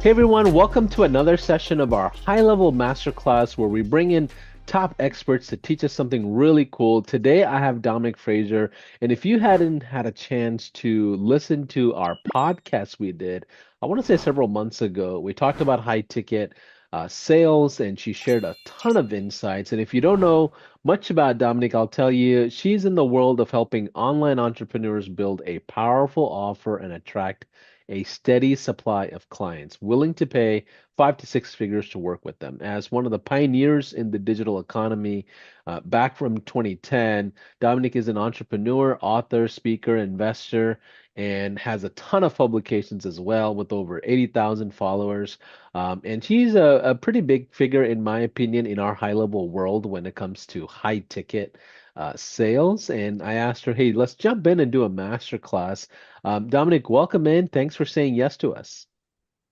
Hey everyone, welcome to another session of our high level masterclass where we bring in top experts to teach us something really cool. Today I have Dominique Fraser, and if you hadn't had a chance to listen to our podcast we did, I want to say several months ago, we talked about high ticket sales and she shared a ton of insights. And if you don't know much about Dominique, I'll tell you, she's in the world of helping online entrepreneurs build a powerful offer and attract a steady supply of clients willing to pay 5 to 6 figures to work with them. As one of the pioneers in the digital economy back from 2010, Dominic is an entrepreneur, author, speaker, investor, and has a ton of publications as well with over 80,000 followers. And she's a pretty big figure, in my opinion, in our high level world when it comes to high ticket sales. And I asked her, hey, let's jump in and do a master class. Dominic, welcome in. Thanks for saying yes to us.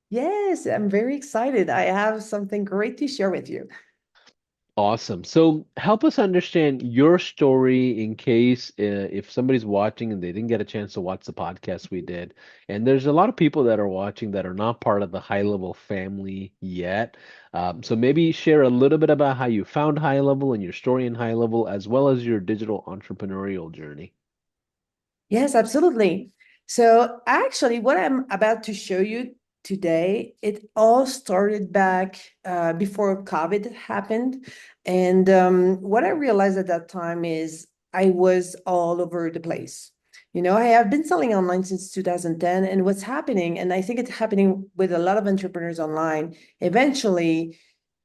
Yes, I'm very excited. I have something great to share with you. Awesome. So help us understand your story in case if somebody's watching and they didn't get a chance to watch the podcast we did. And there's a lot of people that are watching that are not part of the high level family yet. So maybe share a little bit about how you found high level and your story in high level, as well as your digital entrepreneurial journey. Yes, absolutely. So actually, what I'm about to show you today, it all started back before COVID happened. And what I realized at that time is I was all over the place. I have been selling online since 2010, and what's happening, and I think it's happening with a lot of entrepreneurs online, eventually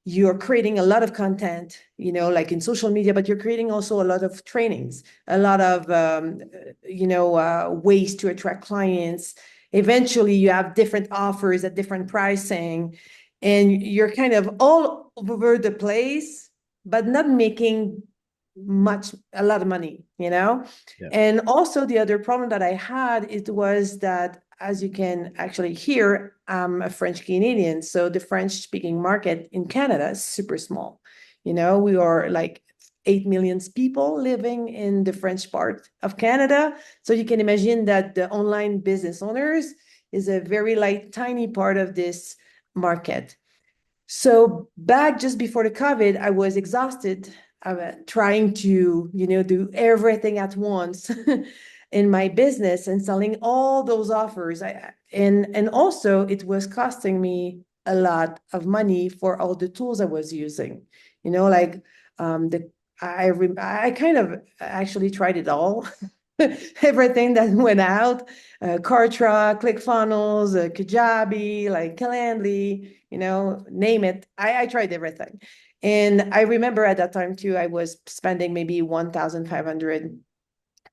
you're creating a lot of content, like in social media, but you're creating also a lot of trainings, a lot of, ways to attract clients. Eventually, you have different offers at different pricing, and you're kind of all over the place, but not making a lot of money. Yeah. And also the other problem that I had, it was that, as you can actually hear, I'm a French Canadian. So the French speaking market in Canada is super small. We are like 8 million people living in the French part of Canada. So you can imagine that the online business owners is a very tiny part of this market. So back just before the COVID, I was exhausted trying to, do everything at once in my business and selling all those offers. And also it was costing me a lot of money for all the tools I was using. Like the I kind of actually tried it all. Everything that went out, Kartra, ClickFunnels, Kajabi, like Calendly, name it. I tried everything. And I remember at that time too, I was spending maybe 1,500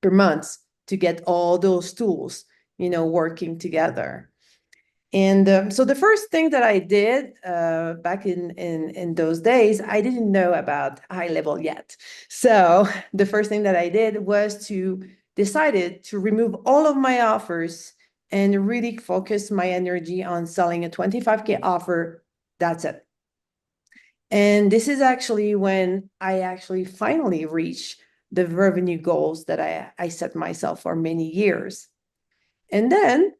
per month to get all those tools, working together. And so the first thing that I did back in those days, I didn't know about high level yet. So the first thing that I did was to decided to remove all of my offers and really focus my energy on selling a 25K offer. That's it. And this is actually when I actually finally reached the revenue goals that I set myself for many years. And then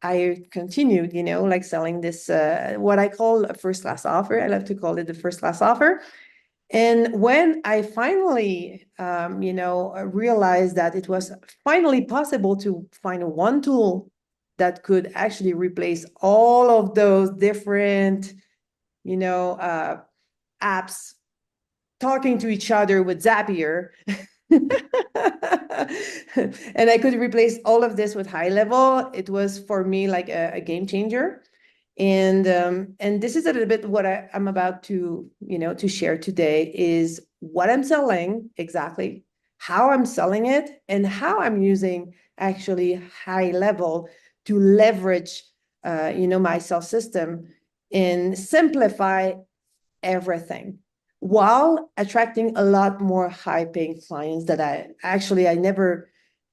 I continued, like selling this, what I call a first class offer. I love to call it the first class offer. And when I finally, realized that it was finally possible to find one tool that could actually replace all of those different, you know, uh, apps talking to each other with Zapier. And I could replace all of this with high level. It was for me like a game changer. And this is a little bit what I'm about to share today is what I'm selling exactly, how I'm selling it, and how I'm using actually high level to leverage my sales system and simplify everything while attracting a lot more high paying clients that I never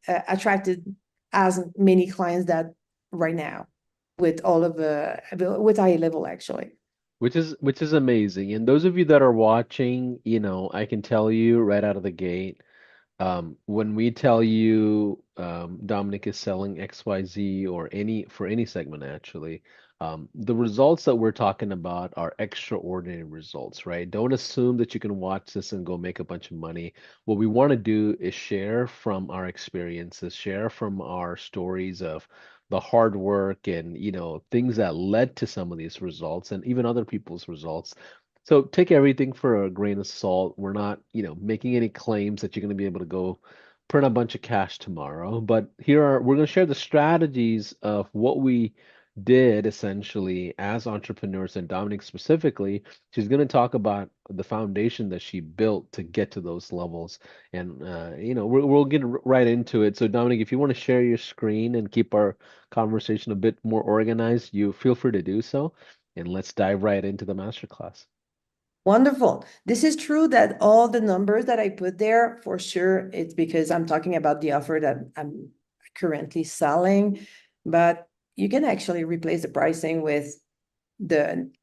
attracted as many clients that right now with all of with high level actually. Which is amazing. And those of you that are watching, I can tell you right out of the gate, when we tell you Dominic is selling XYZ or any for any segment actually, The results that we're talking about are extraordinary results, right? Don't assume that you can watch this and go make a bunch of money. What we want to do is share from our experiences, share from our stories of the hard work and, things that led to some of these results and even other people's results. So take everything for a grain of salt. We're not, making any claims that you're going to be able to go print a bunch of cash tomorrow, but we're going to share the strategies of what we did essentially as entrepreneurs, and Dominic specifically, she's going to talk about the foundation that she built to get to those levels. And, we'll get right into it. So, Dominic, if you want to share your screen and keep our conversation a bit more organized, you feel free to do so. And let's dive right into the masterclass. Wonderful. This is true that all the numbers that I put there, for sure, it's because I'm talking about the offer that I'm currently selling, but you can actually replace the pricing with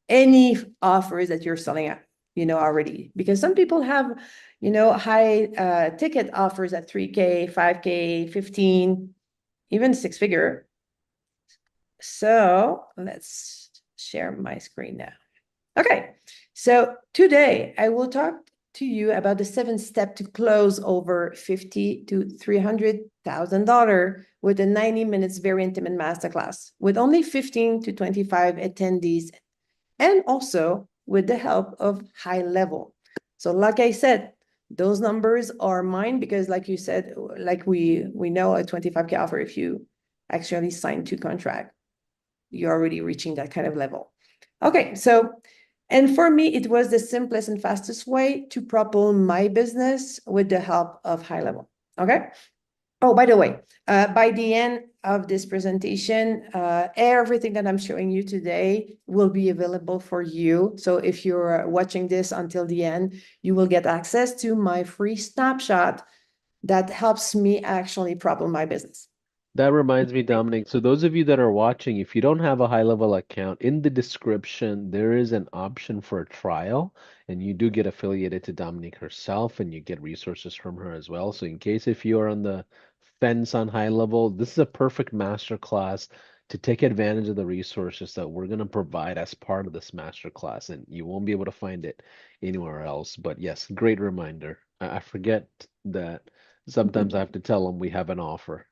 any offers that you're selling at, already. Because some people have, high ticket offers at 3K, 5K, 15, even six figure. So let's share my screen now. Okay, so today I will talk to you about the 7 step to close over $50,000 to $300,000 with a 90 minutes very intimate masterclass with only 15 to 25 attendees, and also with the help of HighLevel. So like I said, those numbers are mine because like you said, like we know a 25K offer, if you actually sign 2 contracts, you're already reaching that kind of level. Okay, so, and for me, it was the simplest and fastest way to propel my business with the help of HighLevel. Okay. Oh, by the way, by the end of this presentation, everything that I'm showing you today will be available for you. So if you're watching this until the end, you will get access to my free snapshot that helps me actually propel my business. That reminds me, Dominic. So those of you that are watching, if you don't have a high level account, in the description, there is an option for a trial, and you do get affiliated to Dominique herself, and you get resources from her as well. So in case if you are on the fence on high level, this is a perfect master class to take advantage of the resources that we're going to provide as part of this master class, and you won't be able to find it anywhere else. But yes, great reminder. I forget that sometimes I have to tell them we have an offer.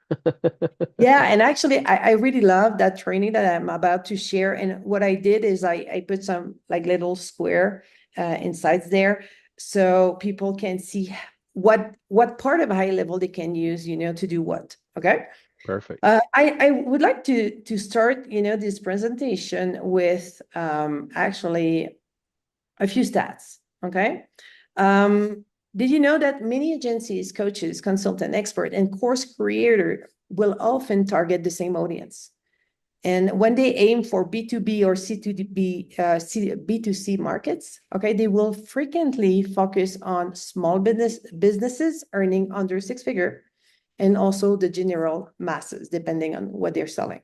Yeah, and actually, I really love that training that I'm about to share. And what I did is I put some like little square insights there so people can see what part of HighLevel they can use, to do what. Okay. Perfect. I would like to start, this presentation with actually a few stats. Okay. Um, did you know that many agencies, coaches, consultant, expert, and course creator will often target the same audience? And when they aim for B2B or C2B, B2C markets, okay, they will frequently focus on small businesses earning under 6 figure, and also the general masses, depending on what they're selling.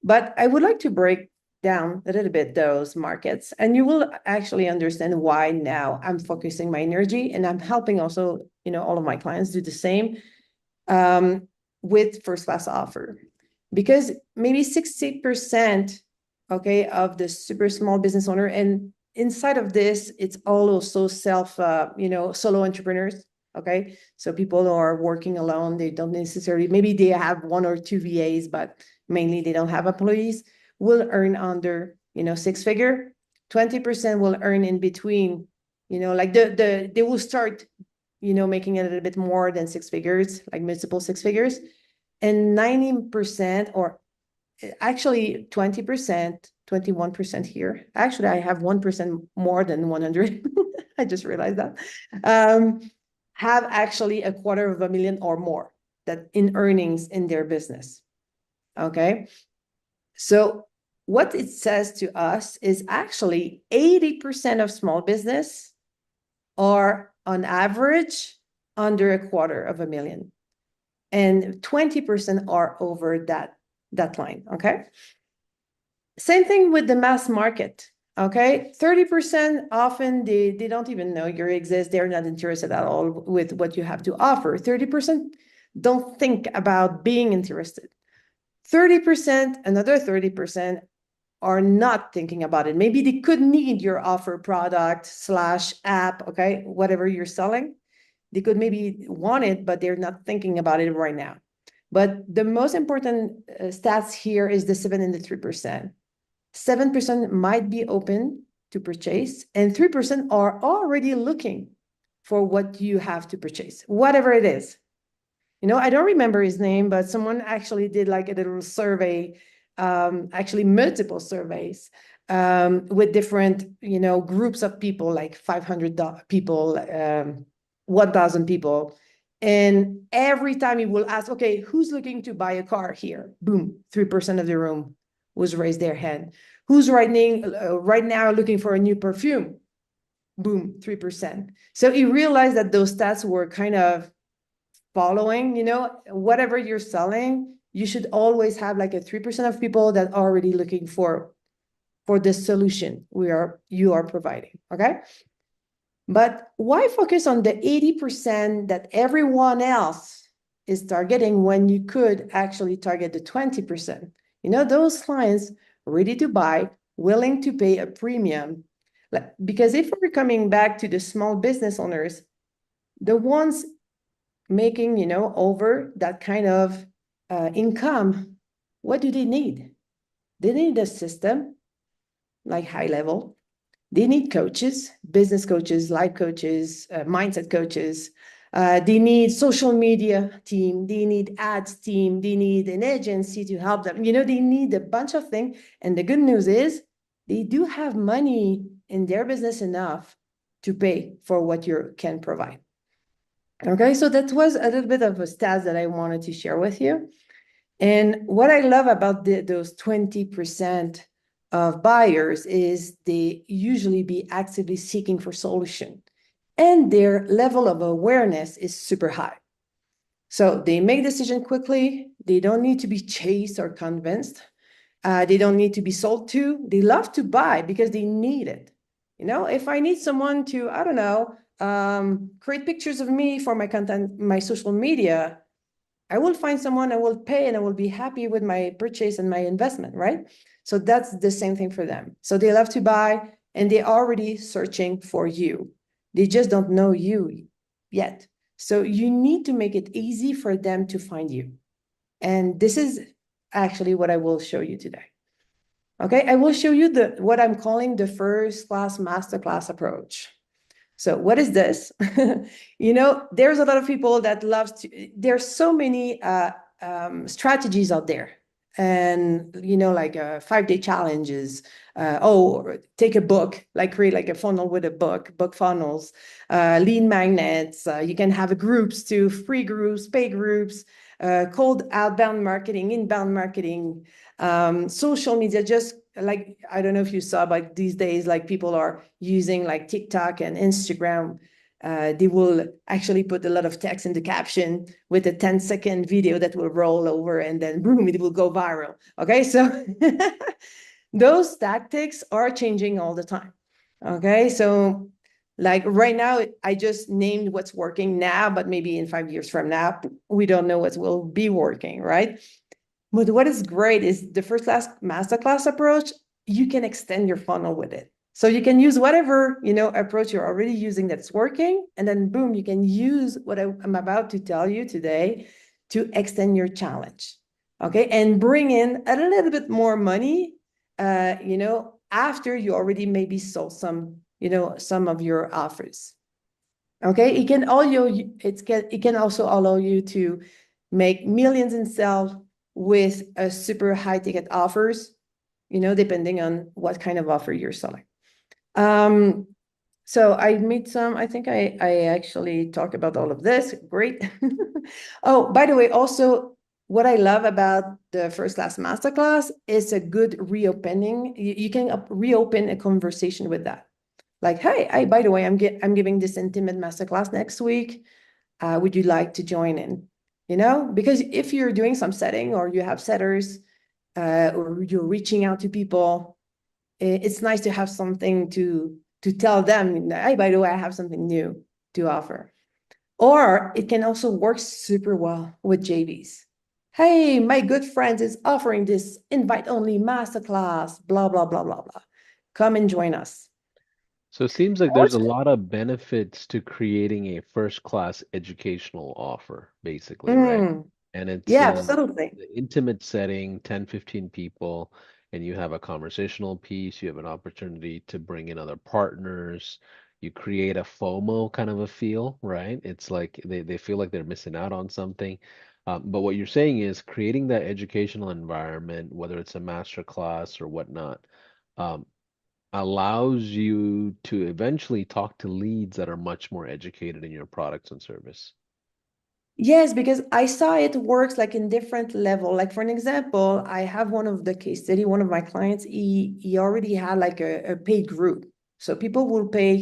But I would like to break down a little bit those markets, and you will actually understand why now I'm focusing my energy, and I'm helping also, all of my clients do the same with first class offer, because maybe 60%, okay, of the super small business owner, and inside of this, it's all also solo entrepreneurs. Okay, so people who are working alone, they don't necessarily, maybe they have 1 or 2 VAs, but mainly they don't have employees, will earn under 6 figure. 20% will earn in between, like they will start making a little bit more than 6 figures, like multiple 6 figures. And 90%, or actually 20%, 21% here. Actually, I have 1% more than 100. I just realized that. Have actually $250,000 or more that in earnings in their business. Okay. So what it says to us is actually 80% of small business are on average under $250,000, and 20% are over that line. Okay. Same thing with the mass market. Okay. 30% often they don't even know you exist. They're not interested at all with what you have to offer. 30% don't think about being interested. 30%, another 30% are not thinking about it. Maybe they could need your offer, product slash app, okay, whatever you're selling. They could maybe want it, but they're not thinking about it right now. But the most important stats here is the 7 and the 3%. 7% might be open to purchase, and 3% are already looking for what you have to purchase, whatever it is. You know, I don't remember his name, but someone actually did like a little survey, actually multiple surveys, with different, you know, groups of people, like 500 people, 1,000 people. And every time he will ask, okay, who's looking to buy a car here? Boom, 3% of the room was raised their hand. Who's right now looking for a new perfume? Boom, 3%. So he realized that those stats were kind of following, you know, whatever you're selling, you should always have like a 3% of people that are already looking for the solution you are providing, okay? But why focus on the 80% that everyone else is targeting when you could actually target the 20%? You know, those clients ready to buy, willing to pay a premium. Because if we're coming back to the small business owners, the ones making, you know, over that kind of income, what do they need? They need a system like HighLevel. They need coaches, business coaches, life coaches, mindset coaches. They need social media team. They need ads team. They need an agency to help them. You know, they need a bunch of things. And the good news is they do have money in their business enough to pay for what you can provide. Okay, so that was a little bit of a stats that I wanted to share with you. And what I love about those 20% of buyers is they usually be actively seeking for solution, and their level of awareness is super high. So they make decision quickly. They don't need to be chased or convinced. They don't need to be sold to. They love to buy because they need it. You know, if I need someone to, I don't know, create pictures of me for my content, my social media, I will find someone, I will pay, and I will be happy with my purchase and my investment, right? So that's the same thing for them. So they love to buy, and they're already searching for you. They just don't know you yet. So you need to make it easy for them to find you. And this is actually what I will show you today. Okay, I will show you what I'm calling the first class masterclass approach. So what is this? You know, there's a lot of people that loves to, there's so many strategies out there. And, you know, like 5-day challenges. Take a book, like create like a funnel with a book funnels, lead magnets. You can have groups too, free groups, pay groups, cold outbound marketing, inbound marketing, social media, just like, I don't know if you saw, but these days, like people are using like TikTok and Instagram. They will actually put a lot of text in the caption with a 10-second video that will roll over, and then boom, it will go viral. Okay, so those tactics are changing all the time. Okay, so like right now, I just named what's working now, but maybe in 5 years from now, we don't know what will be working, right? But what is great is the first class masterclass approach, you can extend your funnel with it. So you can use whatever, you know, approach you're already using that's working. And then boom, you can use what I'm about to tell you today to extend your challenge. Okay. And bring in a little bit more money, you know, after you already maybe sold some, you know, some of your offers. Okay. It can also allow you to make millions in sales with a super high ticket offers, you know, depending on what kind of offer you're selling. So I made some, I think I actually talked about all of this. Great. Oh, by the way, also what I love about the first class masterclass is a good reopening. You can reopen a conversation with that. Like, hey, by the way, I'm giving this intimate masterclass next week. Would you like to join in? You know, because if you're doing some setting or you have setters, or you're reaching out to people, it's nice to have something to tell them, hey, by the way, I have something new to offer. Or it can also work super well with JVs. Hey, my good friend is offering this invite-only masterclass, blah, blah, blah, blah, blah. Come and join us. So it seems like there's a Also, lot of benefits to creating a first class educational offer, basically, right? mm, And it's yeah, absolutely. the intimate setting, 10, 15 people, and you have a conversational piece, you have an opportunity to bring in other partners, you create a FOMO kind of a feel, right? It's like they feel like they're missing out on something. But what you're saying is creating that educational environment, whether it's a master class or whatnot, um, allows you to eventually talk to leads that are much more educated in your products and service. Yes, because I saw it works like in different level. Like for an example, I have one of the case study, one of my clients, he already had like a paid group. So people will pay,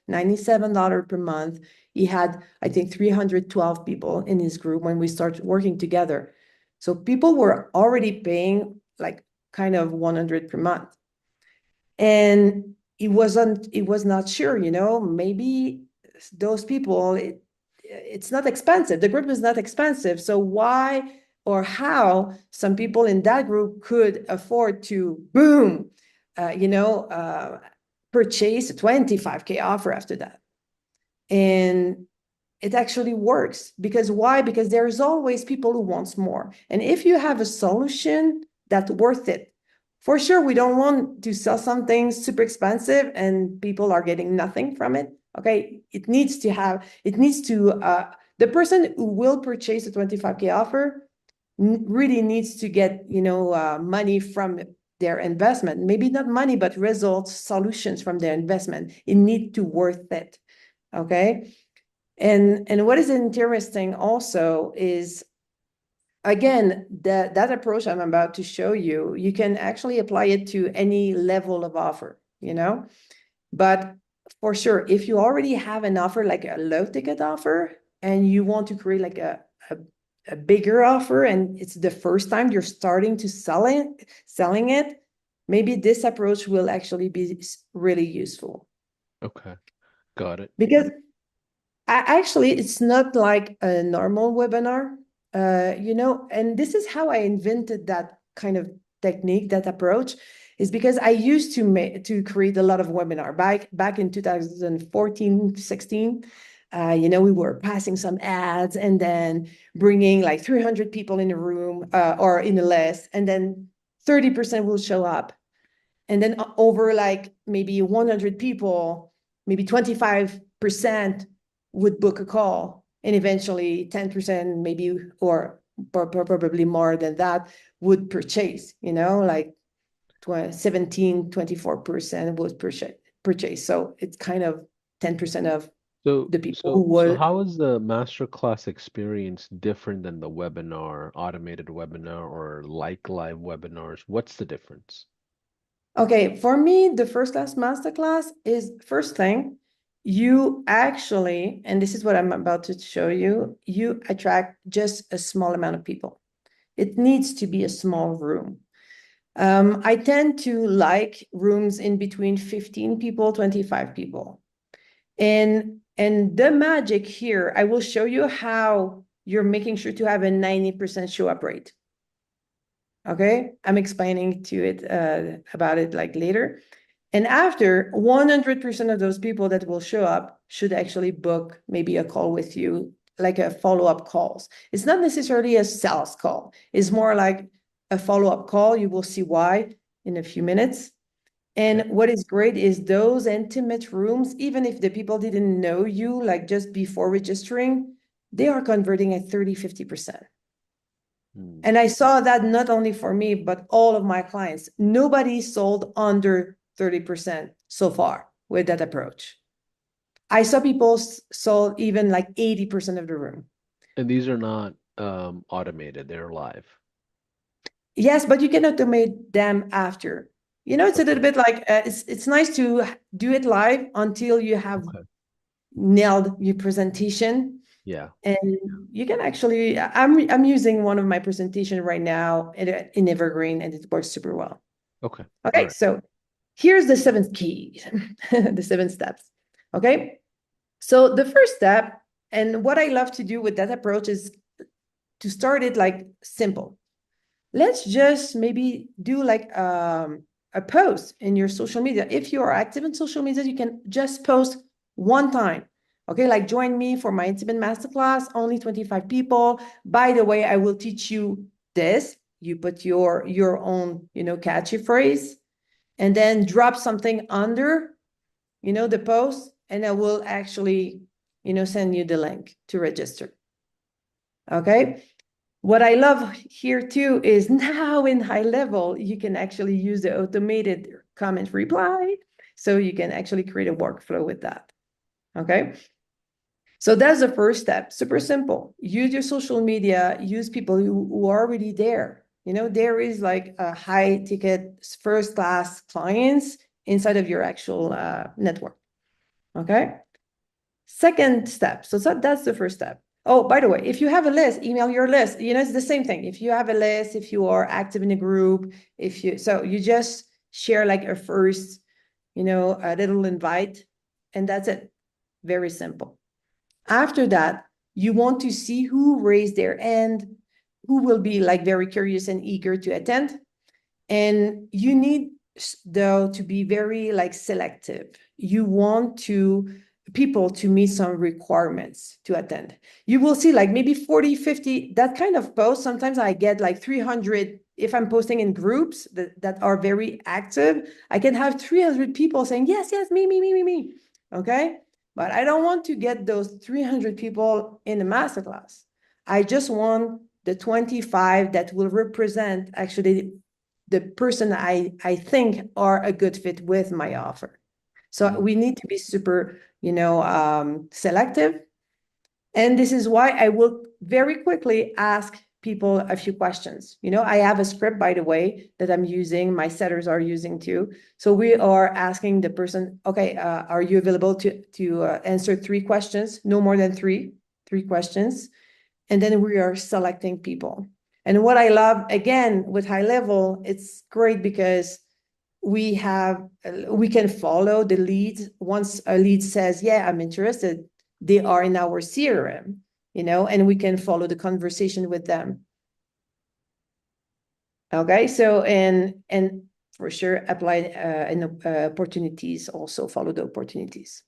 $97 per month. He had, I think, 312 people in his group when we started working together. So people were already paying like kind of 100 per month. And it was not sure, maybe those people, it's not expensive. The group is not expensive. So why or how some people in that group could afford to boom, uh, you know, uh, purchase a 25K offer after that. And it actually works because why? Because there's always people who wants more. And if you have a solution that's worth it, for sure, we don't want to sell something super expensive and people are getting nothing from it. Okay, it needs to, the person who will purchase a 25K offer really needs to get, money from their investment. Maybe not money, but results, solutions from their investment. It needs to worth it. Okay. And what is interesting also is, again, that approach I'm about to show you, you can actually apply it to any level of offer, but for sure, if you already have an offer, like a low ticket offer, and you want to create like a, a bigger offer, and it's the first time you're starting to selling it, maybe this approach will actually be really useful. Okay, got it. Because actually, it's not like a normal webinar, and this is how I invented that kind of technique, that approach, is because I used to create a lot of webinar back in 2014, 16. We were passing some ads and then bringing like 300 people in a room or in a list, and then 30% will show up. And then over like maybe 100 people, maybe 25% would book a call, and eventually 10% maybe, or probably more than that, would purchase, like 17, 24% would purchase. So it's kind of 10% of So, the people who so would. how is the masterclass experience different than the webinar, automated webinar, or like live webinars? What's the difference? Okay, for me, the first class masterclass is, first thing, you actually, and this is what I'm about to show you, you attract just a small amount of people. It needs to be a small room. I tend to like rooms in between 15 people, 25 people. And the magic here, I will show you how you're making sure to have a 90% show up rate. Okay, I'm explaining to it about it like later. And after, 100% of those people that will show up should actually book maybe a call with you, like a follow-up calls. It's not necessarily a sales call. It's more like a follow-up call. You will see why in a few minutes. And Okay. what is great is those intimate rooms, even if the people didn't know you, like just before registering, they are converting at 30, 50%. Hmm. And I saw that not only for me, but all of my clients. Nobody sold under 30% so far with that approach. I saw people sold even like 80% of the room. And these are not automated, they're live. Yes, but you can automate them after. It's a little Okay. bit like it's nice to do it live until you have Okay. nailed your presentation. Yeah. And you can actually, I'm using one of my presentation right now in Evergreen, and it works super well. Okay. All Okay, right. so here's the seventh key, the 7 steps. Okay, so the first step, and what I love to do with that approach is to start it like simple. Let's just maybe do like a post in your social media. If you are active in social media, you can just post one time. Okay, like join me for my intimate masterclass, only 25 people. By the way, I will teach you this. You put your own, catchy phrase, and then drop something under, the post, and I will actually, send you the link to register. Okay. What I love here too is now in HighLevel, you can actually use the automated comment reply. So you can actually create a workflow with that. Okay. So that's the first step. Super simple. Use your social media, use people who are already there. There is like a high ticket first class clients inside of your actual network. Okay. Second step. So that's the first step. Oh, by the way, if you have a list, email your list. It's the same thing. If you have a list, if you are active in a group, so you just share like a first, a little invite, and that's it. Very simple. After that, you want to see who raised their hand, who will be like very curious and eager to attend. And you need, though, to be very like selective. You want people to meet some requirements to attend. You will see like maybe 40, 50, that kind of post. Sometimes I get like 300. If I'm posting in groups that are very active, I can have 300 people saying, yes, yes, me. Okay. But I don't want to get those 300 people in the masterclass. I just want the 25 that will represent actually the person I think are a good fit with my offer. So we need to be super, selective. And this is why I will very quickly ask people a few questions. I have a script, by the way, that I'm using. My setters are using too. So we are asking the person, okay, are you available to answer 3 questions? No more than three questions. And then we are selecting people. And what I love, again, with HighLevel, it's great because we can follow the lead. Once a lead says, yeah, I'm interested, they are in our CRM, and we can follow the conversation with them. Okay, so and for sure apply opportunities, also follow the opportunities.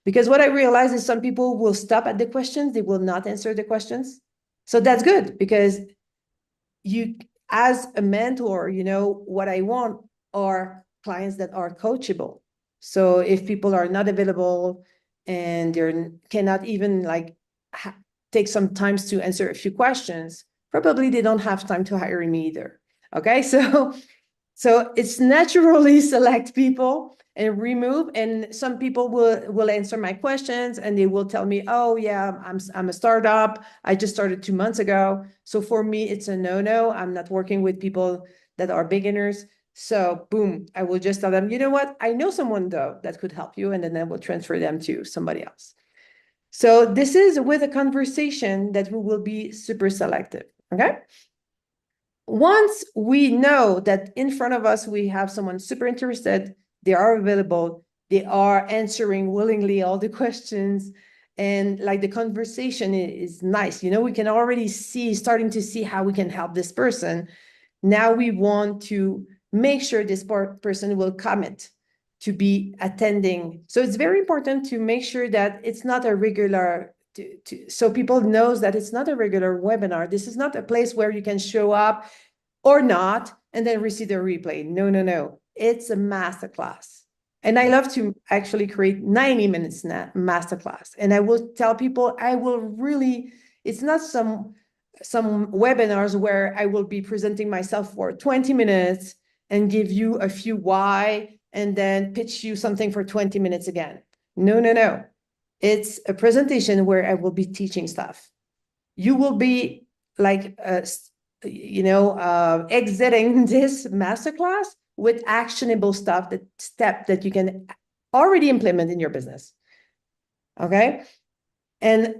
Because what I realize is some people will stop at the questions, they will not answer the questions. So that's good, because you, as a mentor, what I want are clients that are coachable. So if people are not available and they cannot even like take some time to answer a few questions, probably they don't have time to hire me either. Okay, so it's naturally select people and remove, and some people will answer my questions and they will tell me, oh yeah, I'm a startup, I just started 2 months ago. So for me, it's a no. I'm not working with people that are beginners. So boom, I will just tell them, you know what, I know someone though that could help you, and then I will transfer them to somebody else. So this is with a conversation that we will be super selective. Okay. Once we know that in front of us, we have someone super interested, they are available, they are answering willingly all the questions, and like the conversation is nice. We can already starting to see how we can help this person. Now we want to make sure this person will commit to be attending. So it's very important to make sure that it's not a regular, so people knows that it's not a regular webinar. This is not a place where you can show up or not and then receive the replay. No. It's a masterclass. And I love to actually create 90 minutes masterclass. And I will tell people, it's not some webinars where I will be presenting myself for 20 minutes and give you a few why and then pitch you something for 20 minutes again. No. It's a presentation where I will be teaching stuff. You will be like, exiting this masterclass with actionable stuff, that you can already implement in your business. Okay. And,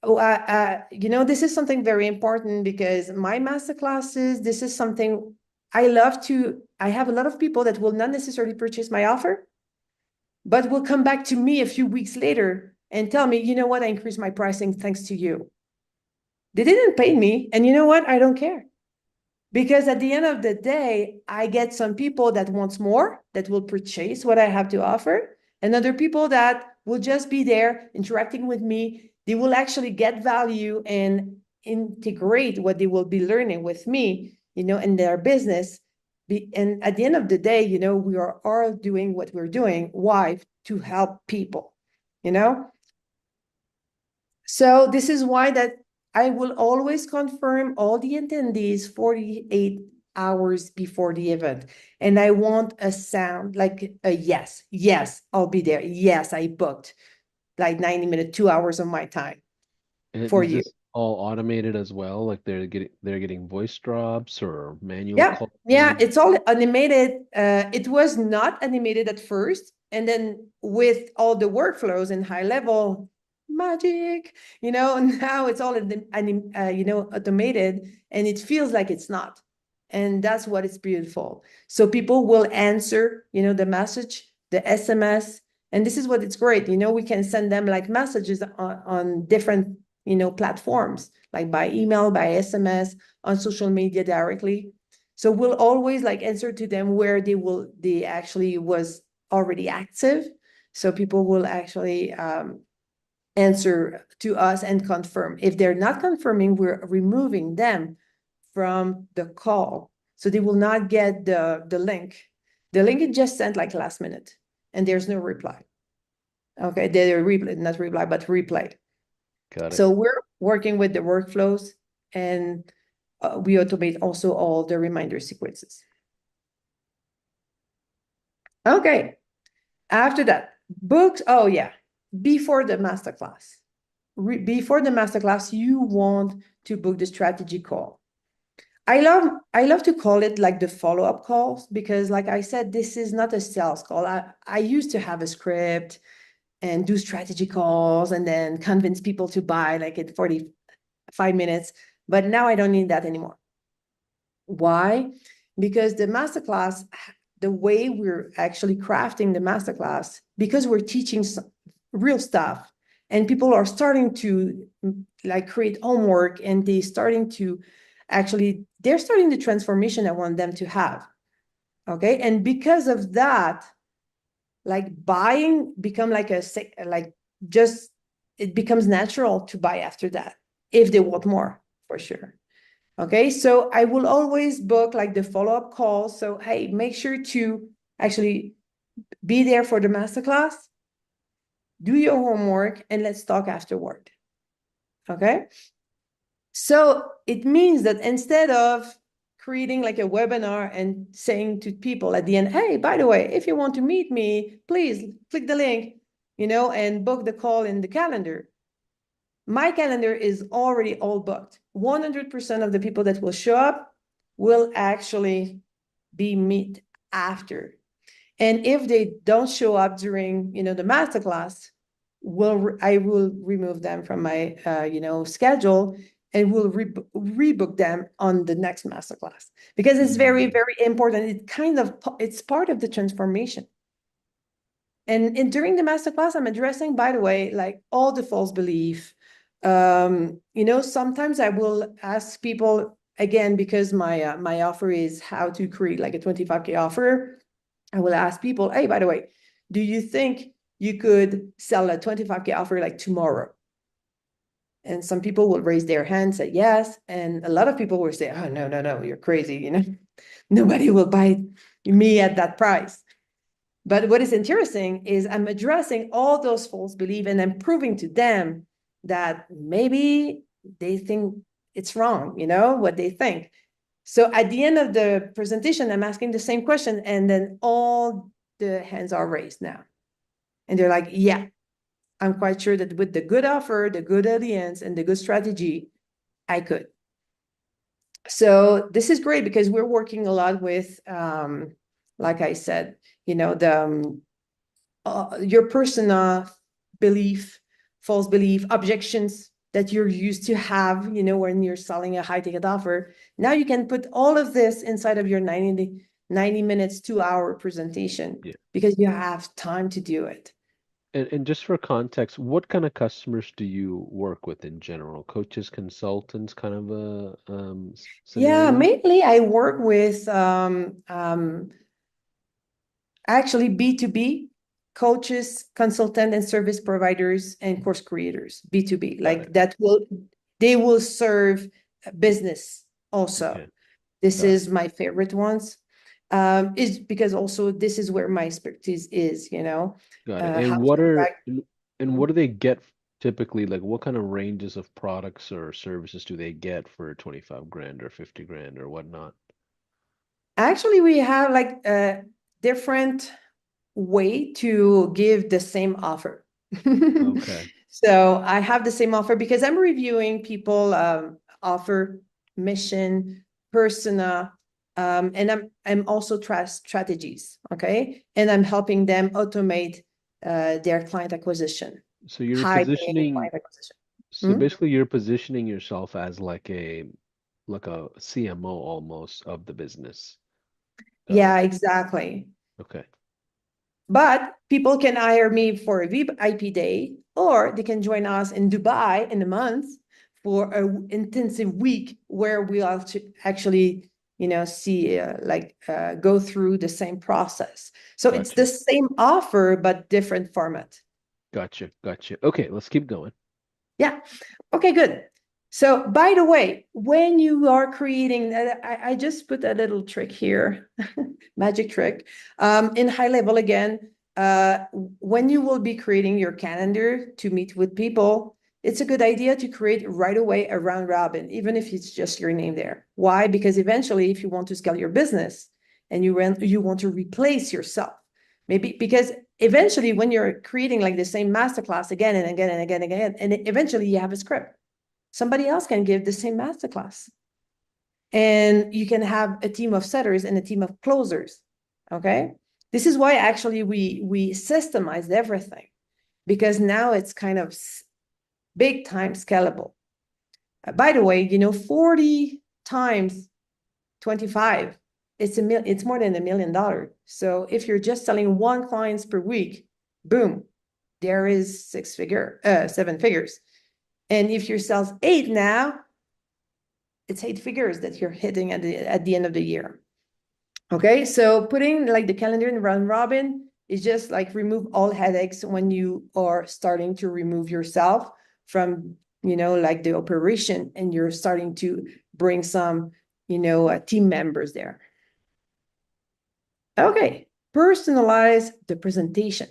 this is something very important, because my masterclasses, this is something I have a lot of people that will not necessarily purchase my offer, but will come back to me a few weeks later and tell me, you know what, I increased my pricing thanks to you. They didn't pay me. And you know what? I don't care. Because at the end of the day, I get some people that wants more, that will purchase what I have to offer, and other people that will just be there interacting with me. They will actually get value and integrate what they will be learning with me, in their business. And at the end of the day, we are all doing what we're doing. Why? To help people, you know? So this is why that I will always confirm all the attendees 48 hours before the event. And I want a sound like a yes, yes, I'll be there. Yes, I booked like 90 minutes, 2 hours of my time And for is you. this all automated as well? Like they're getting voice drops or manual Yeah, calls? yeah, it's all animated. It was not animated at first, and then with all the workflows and HighLevel magic, now it's all automated, and it feels like it's not, and that's what is beautiful. So people will answer, the message, the SMS, and this is what it's great. We can send them like messages on different, platforms, like by email, by SMS, on social media directly. So we'll always like answer to them where they actually was already active. So people will actually answer to us and confirm. If they're not confirming, we're removing them from the call. So they will not get the link. The link is just sent like last minute and there's no reply. Okay, they're replay, not reply, but replay. Got it. So we're working with the workflows, and we automate also all the reminder sequences. Okay. After that, books. Oh yeah. Before the masterclass. Before the masterclass, you want to book the strategy call. I love to call it like the follow-up calls, because like I said, this is not a sales call. I used to have a script and do strategy calls and then convince people to buy like in 45 minutes. But now I don't need that anymore. Why? Because the masterclass, the way we're actually crafting the masterclass, because we're teaching real stuff, and people are starting to like create homework, and they're starting the transformation I want them to have. Okay. And because of that, like buying become like just it becomes natural to buy after that if they want more, for sure. Okay, so I will always book like the follow-up call. So, hey, make sure to actually be there for the masterclass, do your homework, and let's talk afterward. Okay, so it means that instead of creating like a webinar and saying to people at the end, hey, by the way, if you want to meet me, please click the link, and book the call in the calendar. My calendar is already all booked. 100% of the people that will show up will actually be meet after. And if they don't show up during, the masterclass, I will remove them from my, schedule, and will rebook them on the next masterclass, because it's very, very important. It's part of the transformation. And during the masterclass, I'm addressing, by the way, like all the false belief. Sometimes I will ask people again, because my offer is how to create like a 25K offer. I will ask people, hey, by the way, do you think you could sell a 25K offer like tomorrow? And some people will raise their hand, say yes. And a lot of people will say, oh, no, no, no, you're crazy. Nobody will buy me at that price. But what is interesting is I'm addressing all those false beliefs, and I'm proving to them that maybe they think it's wrong, what they think. So at the end of the presentation, I'm asking the same question, and then all the hands are raised now. And they're like, yeah, I'm quite sure that with the good offer, the good audience, and the good strategy, I could. So this is great, because we're working a lot with, like I said, your personal belief, false belief, objections that you're used to have, when you're selling a high ticket offer. Now you can put all of this inside of your 90 minutes, 2 hour presentation, Yeah. because you have time to do it. And just for context, what kind of customers do you work with in general? Coaches, consultants, kind of a Yeah, scenario? mainly I work with actually B2B coaches, consultant and service providers and course creators, B2B, Got it. like that will they will serve business also. Okay, This got it. is my favorite ones. Is because also this is where my expertise is, Got it. how And to attract. what do they get typically? Like what kind of ranges of products or services do they get for 25 grand or 50 grand or whatnot? Actually, we have like a different way to give the same offer. Okay, So I have the same offer because I'm reviewing people offer, mission, persona, and I'm also trust strategies. Okay, and I'm helping them automate their client acquisition, so you're high paying positioning, client acquisition. so Hmm? basically you're positioning yourself as like a CMO almost of the business. Got it. Yeah, exactly. Okay. But people can hire me for a VIP day, or they can join us in Dubai in a month for an intensive week where we'll actually, see go through the same process. So it's the Gotcha. same offer but different format. Gotcha. Gotcha. Okay, let's keep going. Yeah. Okay, good. So, by the way, when you are creating, I just put a little trick here, magic trick. In HighLevel again, when you will be creating your calendar to meet with people, it's a good idea to create right away a round robin, even if it's just your name there. Why? Because eventually, if you want to scale your business and you want to replace yourself, maybe because eventually when you're creating like the same masterclass again and again and again and again, and eventually you have a script, somebody else can give the same masterclass. And you can have a team of setters and a team of closers. Okay. This is why actually we systemized everything, because now it's kind of big time scalable. By the way, 40 times 25, it's more than $1 million. So if you're just selling one clients per week, boom, there is 7 figures. And if your sales 8 now, it's 8 figures that you're hitting at the end of the year. Okay, so putting like the calendar in round robin is just like remove all headaches when you are starting to remove yourself from, like the operation, and you're starting to bring some, team members there. Okay, personalize the presentation.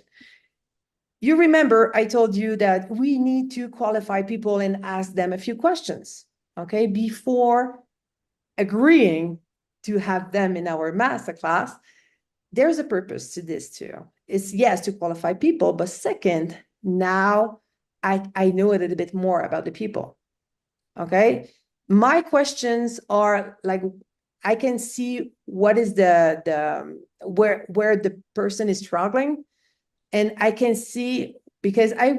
You remember I told you that we need to qualify people and ask them a few questions, okay, before agreeing to have them in our masterclass. There's a purpose to this too. It's yes to qualify people, but second, now I know a little bit more about the people. Okay. My questions are like, I can see what is the where the person is struggling, and I can see because I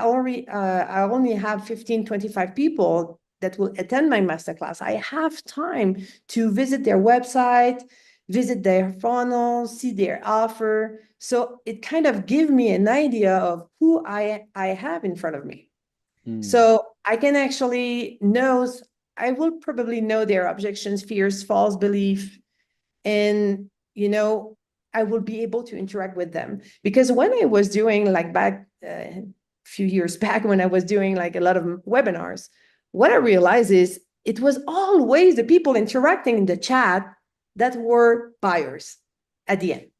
only have 15-25 people that will attend my masterclass. I have time to visit their website, visit their funnel, see their offer. So it kind of gives me an idea of who I have in front of me. Hmm. So I can actually know, I will probably know their objections, fears, false belief, and I will be able to interact with them. Because when I was doing like back a few years back, when I was doing like a lot of webinars, what I realized is it was always the people interacting in the chat that were buyers at the end.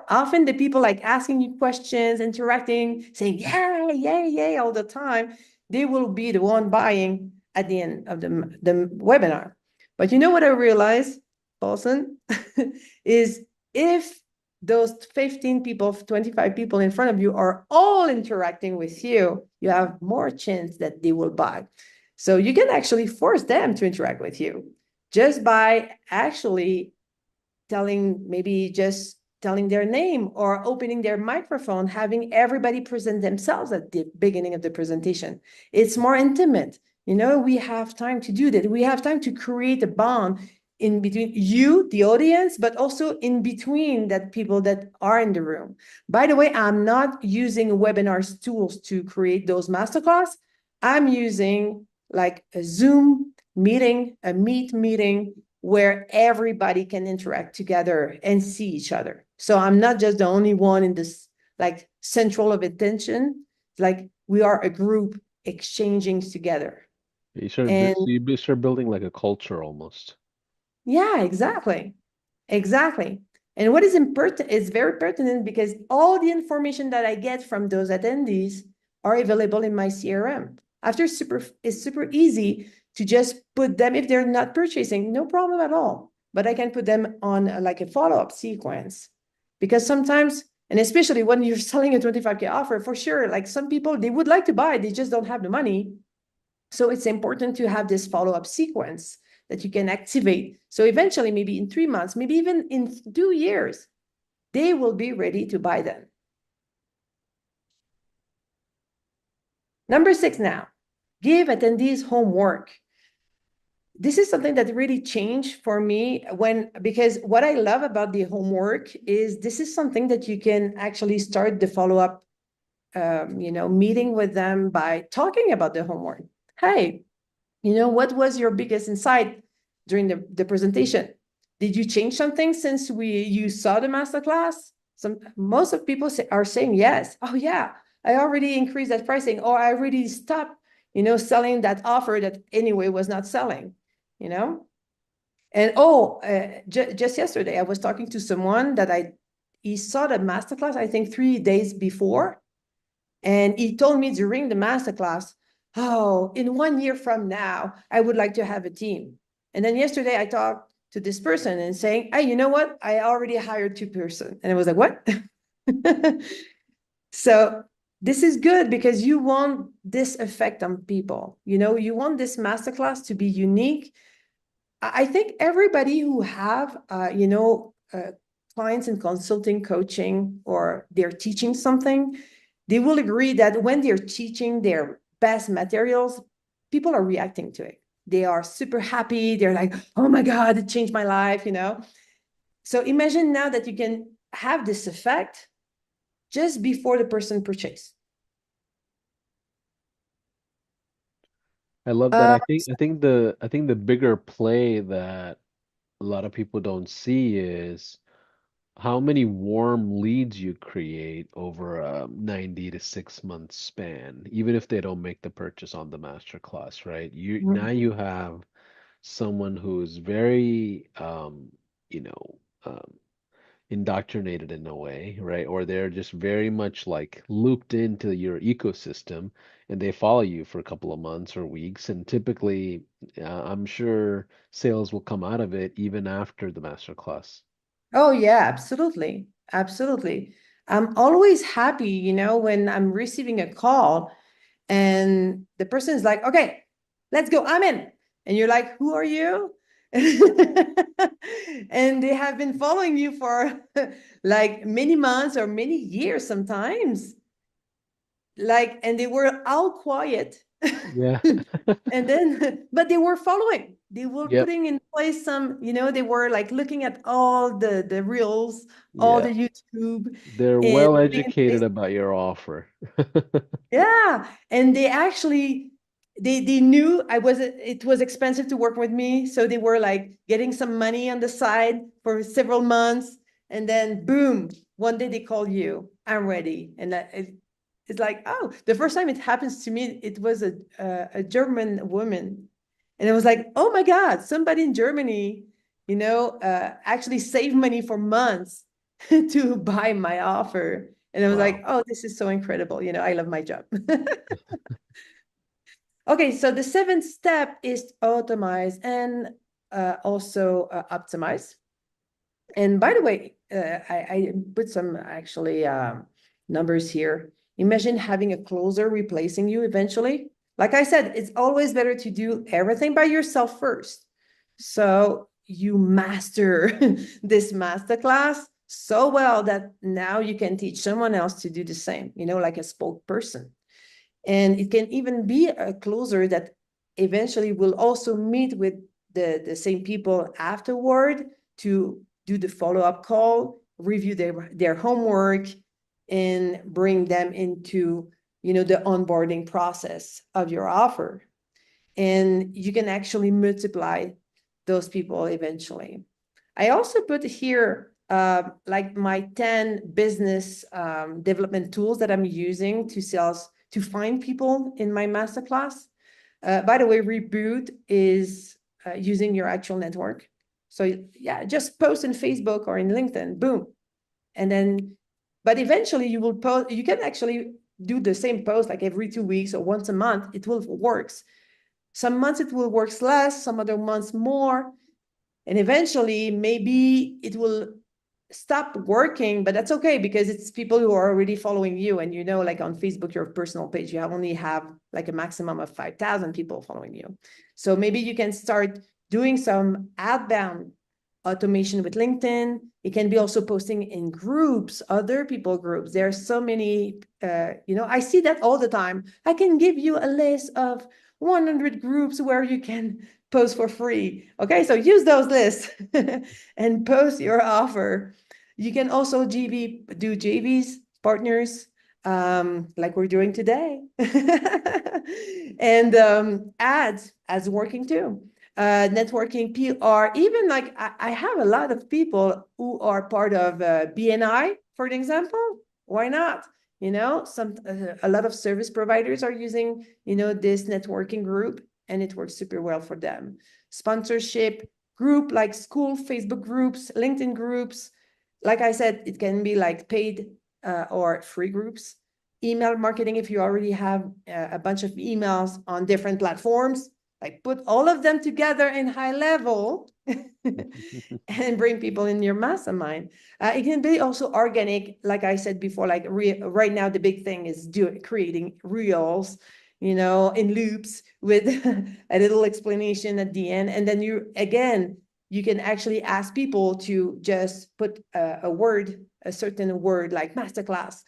Often the people like asking you questions, interacting, saying yeah, yeah, yeah all the time, they will be the one buying at the end of the webinar. But you know what I realized, Paulson, is if those 15 people, 25 people in front of you are all interacting with you, you have more chance that they will buy. So you can actually force them to interact with you just by actually maybe just telling their name or opening their microphone, having everybody present themselves at the beginning of the presentation. It's more intimate. We have time to do that. We have time to create a bond in between you, the audience, but also in between that people that are in the room. By the way, I'm not using webinars tools to create those masterclass. I'm using like a Zoom meeting, a Meet meeting, where everybody can interact together and see each other. So I'm not just the only one in this like central of attention. Like we are a group exchanging together. And You start building like a culture almost. yeah, exactly. Exactly. And what is important is very pertinent because all the information that I get from those attendees are available in my CRM. It's super easy to just put them, if they're not purchasing, no problem at all. But I can put them on like a follow-up sequence. Because sometimes, and especially when you're selling a 25K offer, for sure, like some people, they would like to buy, they just don't have the money. So it's important to have this follow-up sequence that you can activate. So eventually, maybe in 3 months, maybe even in 2 years, they will be ready to buy them. Number 6 now, give attendees homework. This is something that really changed for me because what I love about the homework is this is something that you can actually start the follow-up meeting with them by talking about the homework. Hey, what was your biggest insight during the presentation? Did you change something since you saw the masterclass? Most of people are saying yes. Oh yeah, I already increased that pricing, or I already stopped, selling that offer that anyway was not selling, you know. And just yesterday I was talking to someone that he saw the masterclass I think 3 days before, and he told me during the masterclass, oh, in 1 year from now, I would like to have a team. And then yesterday I talked to this person and saying, hey, you know what? I already hired 2 person. And I was like, what? So this is good because you want this effect on people. You want this masterclass to be unique. I think everybody who have, clients in consulting, coaching, or they're teaching something, they will agree that when they're teaching their best materials, people are reacting to it. They are super happy. They're like, oh my God, it changed my life. So imagine now that you can have this effect just before the person purchase. I love that. Uh, I think the bigger play that a lot of people don't see is how many warm leads you create over a 90 to 6 month span, even if they don't make the purchase on the master class, right? You have someone who's very you know, indoctrinated in a way, right? Or they're just very much like looped into your ecosystem and they follow you for a couple of months or weeks. And typically, I'm sure sales will come out of it even after the master class. Oh, yeah, absolutely. Absolutely. I'm always happy, when I'm receiving a call and the person is like, okay, let's go, I'm in. And you're like, who are you? And they have been following you for like many months or many years sometimes. Like, and they were all quiet. Yeah. And then, but they were following. They were Yep. putting in place they were like looking at all the reels, all Yeah. the YouTube, They're and well putting in place. educated about your offer. Yeah, and they actually they knew it was expensive to work with me, so they were like getting some money on the side for several months, and then boom, one day they call you, I'm ready, and it's like, oh, the first time it happens to me, it was a German woman, and it was like, oh my God, somebody in Germany, actually saved money for months to buy my offer. And I was like, Wow. oh, this is so incredible. I love my job. Okay, so the seventh step is automate and also optimize. And by the way, I put some actually numbers here. Imagine having a closer replacing you eventually. Like I said, it's always better to do everything by yourself first. So you master this masterclass so well that now you can teach someone else to do the same, like a spokesperson. And it can even be a closer that eventually will also meet with the same people afterward to do the follow-up call, review their homework, and bring them into, the onboarding process of your offer. And you can actually multiply those people eventually. I also put here like my 10 business development tools that I'm using to find people in my masterclass. By the way, Reboot is using your actual network. So yeah, just post in Facebook or in LinkedIn, boom. And then, but eventually you will post, you can actually do the same post like every 2 weeks or once a month. It will works. Some months it will work less, some other months more. And eventually maybe it will stop working, but that's okay because it's people who are already following you. And like on Facebook, your personal page, you only have like a maximum of 5,000 people following you. So maybe you can start doing some outbound automation with LinkedIn. It can be also posting in groups, other people groups. There are so many, I see that all the time. I can give you a list of 100 groups where you can post for free. Okay, so use those lists and post your offer. You can also do JVs, partners, like we're doing today. And ads as working too. Networking, PR, even like I have a lot of people who are part of BNI, for example. Why not? A lot of service providers are using, this networking group, and it works super well for them. Sponsorship group, like school Facebook groups, LinkedIn groups. Like I said, it can be like paid or free groups. Email marketing, if you already have a bunch of emails on different platforms, like put all of them together in HighLevel and bring people in your mastermind. It can be also organic, like I said before, like right now the big thing is creating reels, in loops with a little explanation at the end. And then you can actually ask people to just put a certain word like masterclass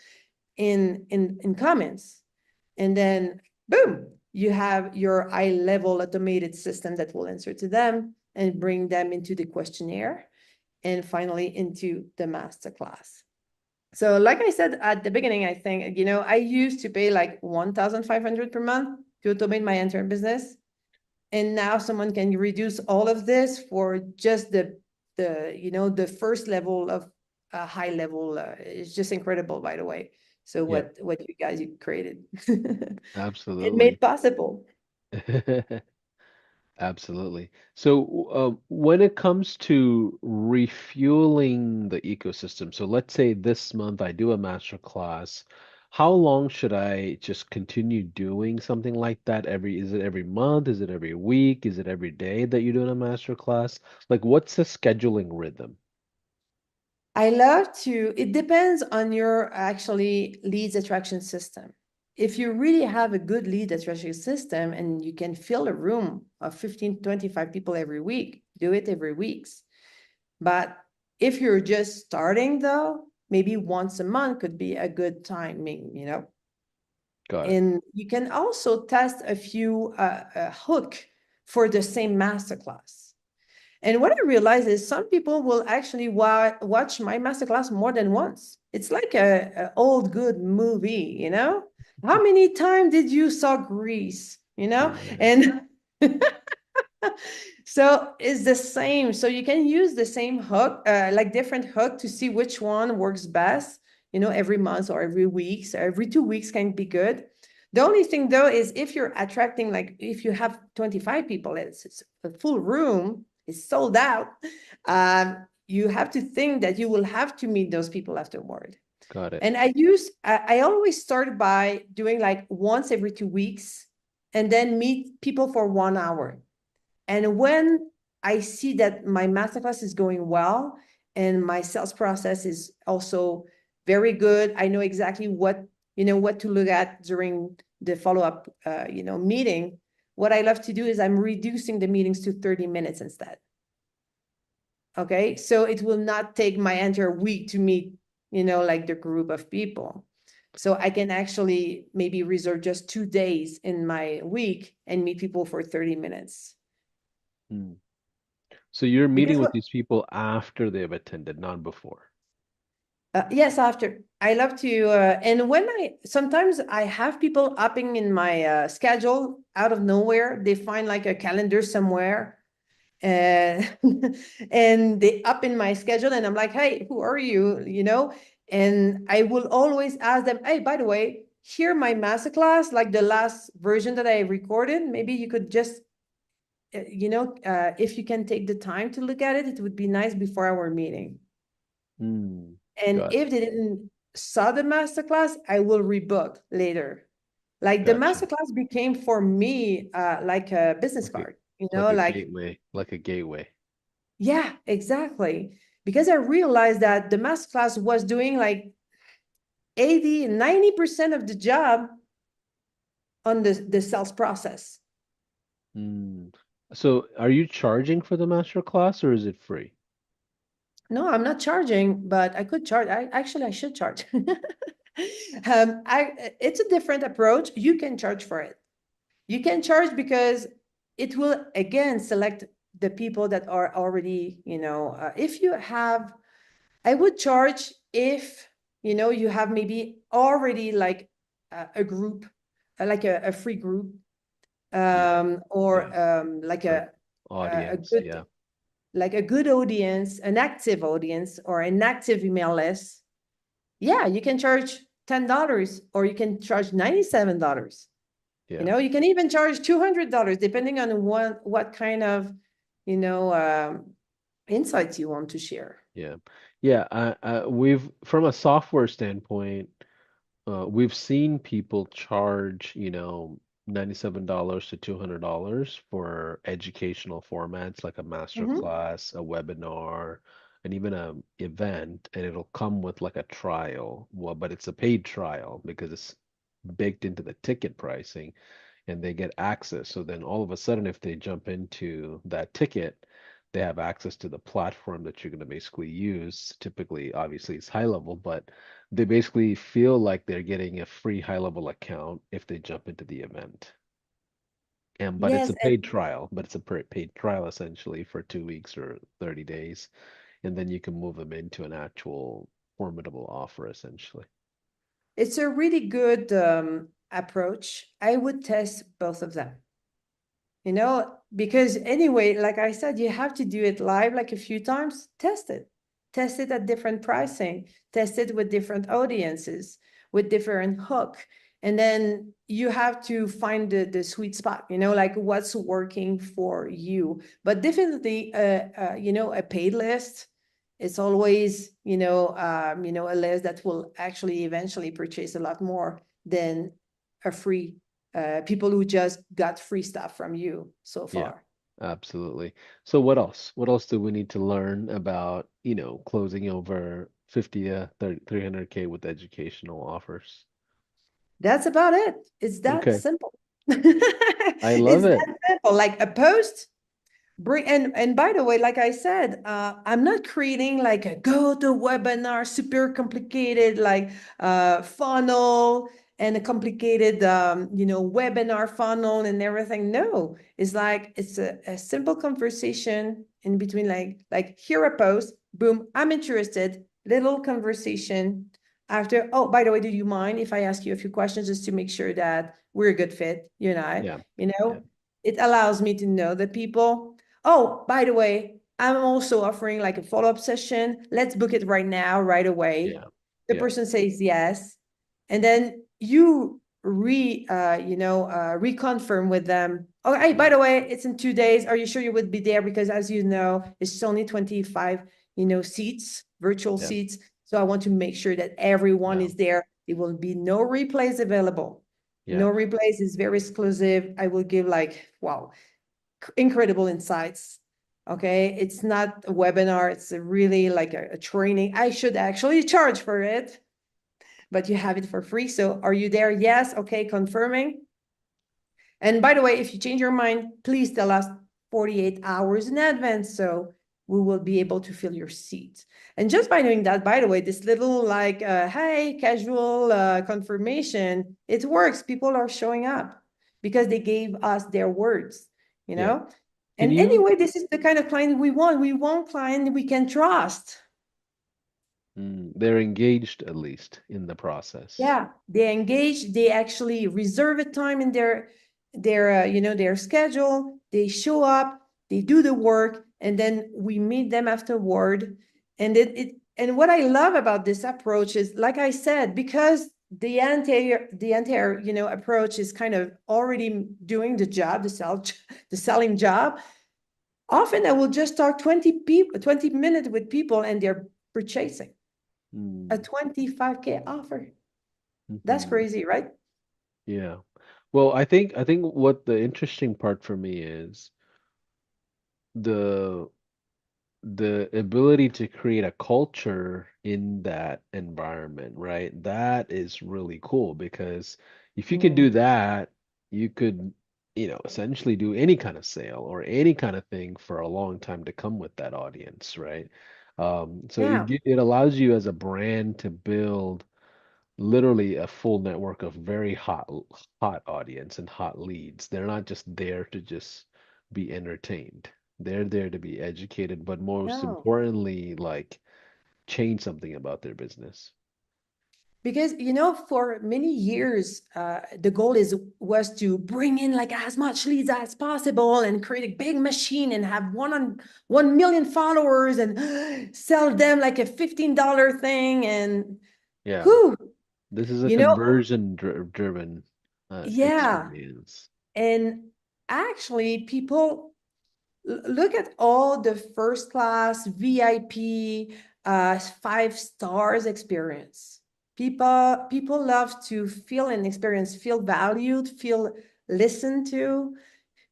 in comments. And then boom, you have your HighLevel automated system that will answer to them and bring them into the questionnaire and finally into the masterclass. So like I said at the beginning, I think, I used to pay like 1,500 per month to automate my entire business. And now someone can reduce all of this for just the first level of HighLevel. It's just incredible, by the way. So Yeah, what you created it absolutely. made possible. Absolutely. So, when it comes to refueling the ecosystem, so let's say this month I do a master class, how long should I just continue doing something like that? Is it every month? Is it every week? Is it every day that you're doing a master class? Like, what's the scheduling rhythm? It depends on your actually leads attraction system. If you really have a good lead attraction system and you can fill a room of 15, 25 people every week, do it every weeks. But if you're just starting though, maybe once a month could be a good timing. Got it. And you can also test a few hook for the same masterclass. And what I realized is some people will actually watch my masterclass more than once. It's like a old good movie. How many times did you saw Grease? Yeah. And so it's the same. So you can use the same hook, like different hook to see which one works best, every month or every week. So every 2 weeks can be good. The only thing though is if you're attracting, like if you have 25 people, it's a full room, it's sold out. You have to think that you will have to meet those people afterward. Got it. And I always start by doing like once every 2 weeks and then meet people for 1 hour. And when I see that my masterclass is going well and my sales process is also very good, I know exactly what to look at during the follow-up, meeting. What I love to do is I'm reducing the meetings to 30 minutes instead. Okay, so it will not take my entire week to meet, like the group of people. So I can actually maybe reserve just 2 days in my week and meet people for 30 minutes. Hmm. So you're meeting Because with what these people after they've attended, not before. yes, after I love to, and when I sometimes I have people upping in my schedule out of nowhere. They find like a calendar somewhere, and and they up in my schedule, and I'm like, hey, who are you? You know, and I will always ask them, hey, by the way, here my masterclass, like the last version that I recorded. Maybe you could just, if you can take the time to look at it, it would be nice before our meeting. Mm, And got if they didn't saw the masterclass, I will rebook later. Like the gotcha. masterclass became for me like a business Like a card, like, like a gateway. yeah, exactly. Because I realized that the masterclass was doing like 80, 90% of the job on the sales process. Mm. So are you charging for the master class or is it free? No, I'm not charging, but I could charge. I should charge. It's a different approach. You can charge for it. You can charge because it will again select the people that are already, if you have, I would charge if, you have maybe already like a group, like a free group, Yeah, or yeah. like Or a audience. good, Yeah, like a good audience, an active audience or an active email list. Yeah, you can charge $10 or you can charge $97. yeah, You can even charge $200 depending on what kind of, you know, um, insights you want to share. yeah. Yeah, we've from a software standpoint, we've seen people charge, $97 to $200 for educational formats like a master Mhm. class, a webinar, and even a event, and it'll come with like a trial. Well, but it's a paid trial because it's baked into the ticket pricing and they get access. So then all of a sudden, if they jump into that ticket, they have access to the platform that you're going to basically use. Typically, obviously, it's HighLevel, but they basically feel like they're getting a free HighLevel account if they jump into the event. And but it's Yes, a paid trial, but it's a paid trial essentially for 2 weeks or 30 days, and then you can move them into an actual formidable offer essentially. it's a really good approach. I would test both of them. Because anyway, like I said, you have to do it live like a few times, test it at different pricing, test it with different audiences, with different hook. And then you have to find the sweet spot, like what's working for you. But definitely, a paid list, it's always, a list that will actually eventually purchase a lot more than a free people who just got free stuff from you so Yeah, far. absolutely. So what else? What else do we need to learn about, closing over 50 to 30, 300K with educational offers? That's about it. It's that Okay. simple. I love It's it. that simple. Like a post, bring and by the way, like I said, I'm not creating like a go-to webinar, super complicated like funnel and a complicated webinar funnel and everything. No, it's like it's a simple conversation in between, like here a post, boom, I'm interested, little conversation after. Oh, by the way, do you mind if I ask you a few questions just to make sure that we're a good fit, you and I? Yeah. You Yeah. know, it allows me to know the people. Oh, by the way, I'm also offering like a follow-up session. Let's book it right now, right away. Yeah. The Yeah. person says yes. And then you reconfirm with them. Oh, hey, by Yeah. the way, it's in 2 days. Are you sure you would be there? Because as you know, it's only 25, seats, virtual Yeah. seats. So I want to make sure that everyone Yeah. is there. There will be no replays available. Yeah. No replays is very exclusive. I will give like, wow, incredible insights. Okay, it's not a webinar, it's a really like a training. I should actually charge for it, but you have it for free. So are you there? Yes. Okay, confirming. And by the way, if you change your mind, please tell us 48 hours in advance so we will be able to fill your seat. And just by doing that, by the way, this little like, hey, casual confirmation, it works. People are showing up because they gave us their words, you Yeah. know? Can And you? anyway, this is the kind of client we want. We want client we can trust. They're engaged at least in the process. Yeah, they engage, they actually reserve a time in their schedule, they show up, they do the work, and then we meet them afterward. And what I love about this approach is, like I said, because the entire approach is kind of already doing the job, the selling job. Often I will just talk 20 minutes with people and they're purchasing a Mm, 25K offer. That's mhm. crazy, right? Yeah. Well, I think what the interesting part for me is the the ability to create a culture in that environment, right? That is really cool because if you can do Mm, that, you could, essentially do any kind of sale or any kind of thing for a long time to come with that audience, right? So yeah. it allows you as a brand to build literally a full network of very hot audience and hot leads. They're not just there to just be entertained. They're there to be educated, but most No. importantly, like change something about their business. Because for many years, the goal was to bring in like as much leads as possible and create a big machine and have 1 million followers and sell them like a $15 thing. And Yeah, who, this is a you know, conversion driven yeah. experience. And actually, people look at all the first class VIP 5 stars experience. People love to feel an experience, feel valued, feel listened to,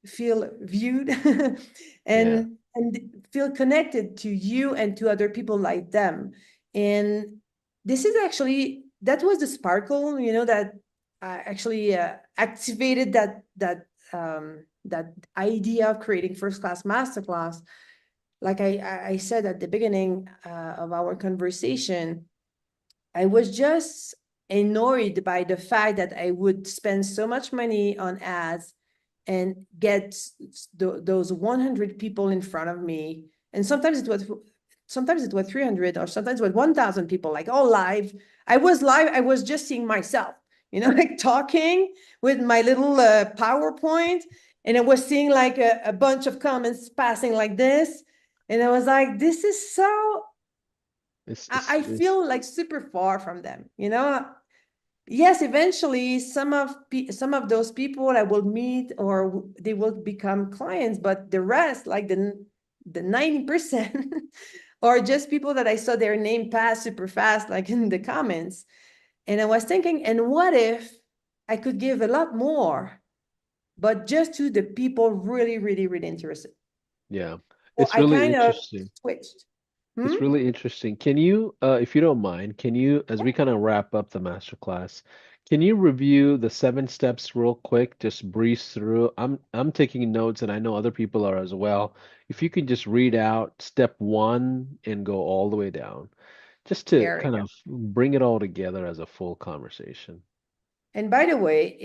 feel viewed, Yeah, and feel connected to you and to other people like them. And this is actually that was the sparkle, that actually activated that idea of creating first class masterclass. Like I said at the beginning of our conversation, I was just annoyed by the fact that I would spend so much money on ads and get those 100 people in front of me. And sometimes it was 300, or sometimes it was 1,000 people, like all live. I was live. I was just seeing myself, like talking with my little PowerPoint. And I was seeing like a bunch of comments passing like this. And I was like, this is so I it's feel like super far from them. Yes, eventually some of those people I will meet or they will become clients, but the rest, like the 90%, are just people that I saw their name pass super fast, like in the comments. And I was thinking, and what if I could give a lot more, but just to the people really, really, really interested? yeah, So it's I really kind of interesting. switched. It's Hmm? really interesting. Can you, if you don't mind, can you, as we kind of wrap up the masterclass, can you review the 7 steps real quick? Just breeze through. I'm taking notes, and I know other people are as well. If you can just read out step 1 and go all the way down, just to There we kind go. of bring it all together as a full conversation. And by the way,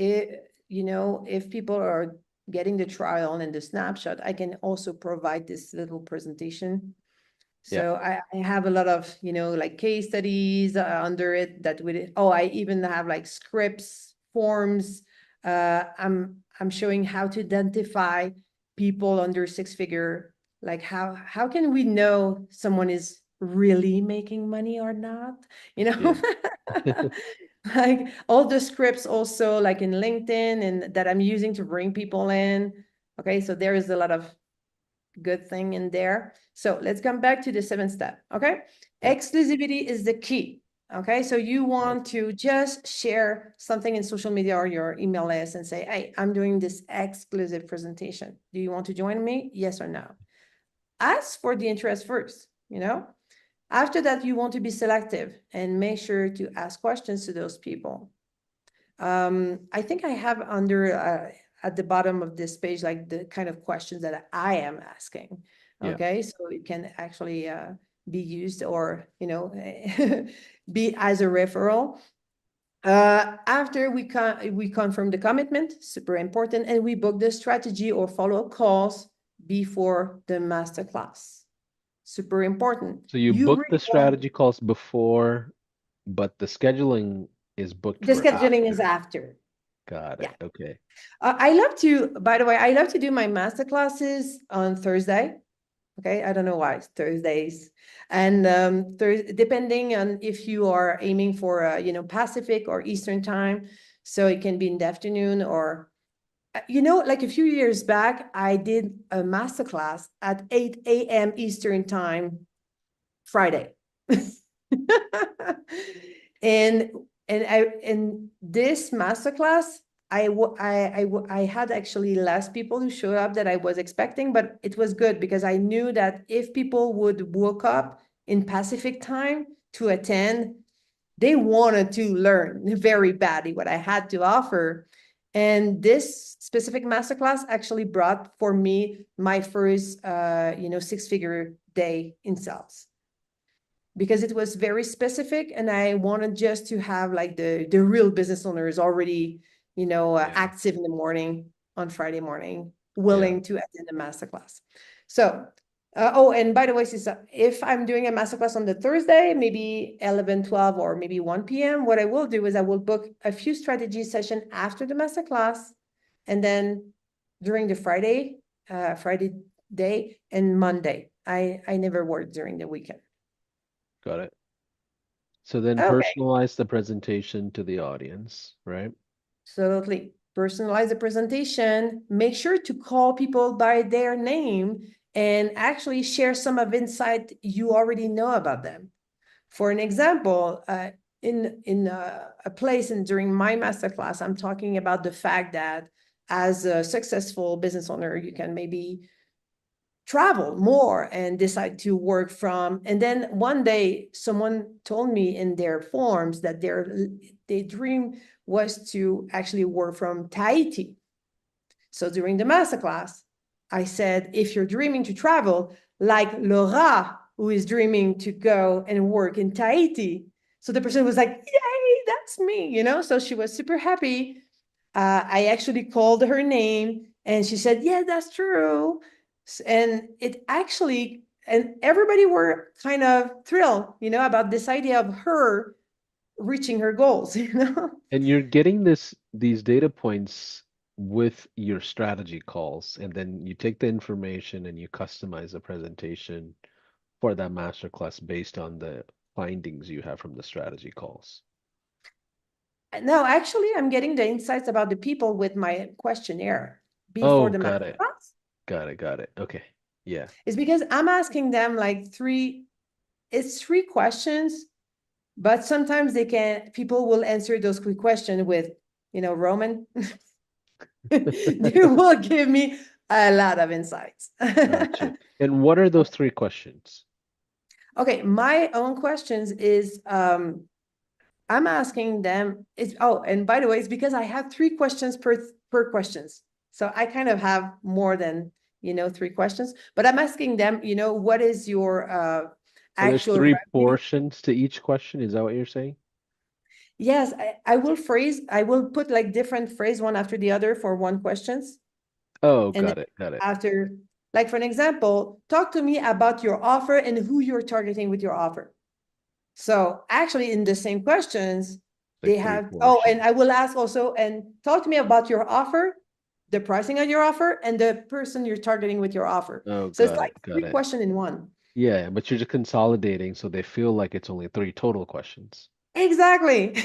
if people are getting the trial and the snapshot, I can also provide this little presentation. Yeah, So I have a lot of, like case studies under it that would, oh, I even have like scripts, forms. I'm showing how to identify people under 6 figure, like how can we know someone is really making money or not? You know, yeah, like all the scripts also like in LinkedIn and that I'm using to bring people in. Okay, so there is a lot of good thing in there. So let's come back to the 7th step. Okay. yeah, Exclusivity is the key. Okay. So you yeah, want to just share something in social media or your email list and say, hey, I'm doing this exclusive presentation. Do you want to join me? Yes or no? Ask for the interest first. After that, you want to be selective and make sure to ask questions to those people. I think I have under at the bottom of this page, like the kind of questions that I am asking. yeah, Okay, so it can actually be used or, be as a referral. After we confirm the commitment, super important, and we book the strategy or follow-up calls. before the masterclass. Super important. So you You book the really want, strategy calls before, but the scheduling is booked the for scheduling is after. after. Got Yeah. it. Okay. I love to, by the way, I love to do my masterclasses on Thursday. Okay, I don't know why it's Thursdays, and depending on if you are aiming for Pacific or Eastern time, so it can be in the afternoon or like a few years back, I did a masterclass at 8 a.m. Eastern time Friday. and and this masterclass, I had actually less people who showed up that I was expecting, but it was good because I knew that if people would woke up in Pacific time to attend, they wanted to learn very badly what I had to offer. And this specific masterclass actually brought for me my first, six-figure day in sales because it was very specific and I wanted just to have like the real business owners already, Yeah. active in the morning on Friday morning, Yeah. willing to attend a masterclass. So, oh, and by the way, Sisa, if I'm doing a masterclass on the Thursday, maybe 11, 12, or maybe 1 p.m., what I will do is I will book a few strategy session after the masterclass. And then during the Friday day and Monday, I never work during the weekend. Got it. So then Okay. personalize the presentation to the audience, right? Absolutely. Personalize the presentation. Make sure to call people by their name and actually share some of insight you already know about them. For an example, in a place and during my masterclass, I'm talking about the fact that as a successful business owner, you can maybe travel more and decide to work from. And then one day, someone told me in their forms that their dream was to actually work from Tahiti. So during the masterclass, I said, if you're dreaming to travel, like Laura, who is dreaming to go and work in Tahiti. So the person was like, yay, that's me. So she was super happy. I actually called her name and she said, yeah, that's true. And it actually, and everybody were kind of thrilled, about this idea of her reaching her goals. And you're getting these data points with your strategy calls, and then you take the information and you customize the presentation for that masterclass based on the findings you have from the strategy calls. No, actually, I'm getting the insights about the people with my questionnaire before Oh, the got it. masterclass. Got it. Got it. Okay. Yeah. It's because I'm asking them like it's three questions, but sometimes people will answer those quick questions with, Roman. They will give me a lot of insights. Gotcha. And what are those three questions? Okay, my own questions is I'm asking them, and by the way, it's because I have three questions per questions. So I kind of have more than, three questions, but I'm asking them, what is your So there's actual three revenue? portions to each question. Is that what you're saying? Yes, I will put like different phrase one after the other for one questions. Oh, And then got it. Got it. after, like for an example, talk to me about your offer and who you're targeting with your offer. So actually in the same questions, Like they three have, and portions. I will ask also, and talk to me about your offer, the pricing of your offer, and the person you're targeting with your offer. Oh, So it's got like it. Got three it. questions in one. Yeah, but you're just consolidating so they feel like it's only three total questions. Exactly.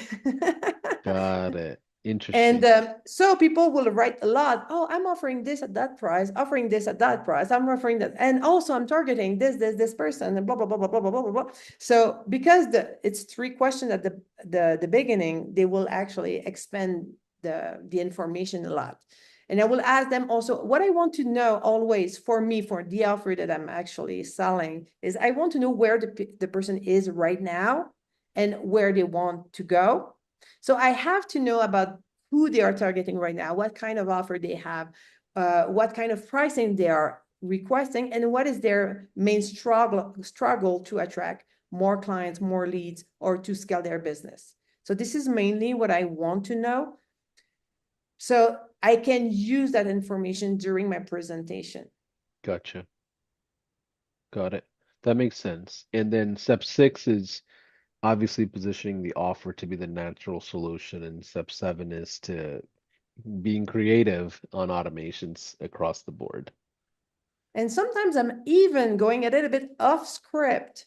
Got it. And Interesting. so people will write a lot. Oh, I'm offering this at that price, offering this at that price. I'm offering that. And also I'm targeting this person and blah, blah, blah, blah, blah, blah, blah, blah. So because it's three questions at the beginning, they will actually expand the information a lot. And I will ask them also, what I want to know always for me, for the offer that I'm actually selling is I want to know where the person is right now and where they want to go. So I have to know about who they are targeting right now, what kind of offer they have, what kind of pricing they are requesting, and what is their main struggle to attract more clients, more leads, or to scale their business. So this is mainly what I want to know. So I can use that information during my presentation. Gotcha. Got it. That makes sense. And then step six is obviously positioning the offer to be the natural solution, and step seven is to being creative on automations across the board. And sometimes I'm even going a little bit off script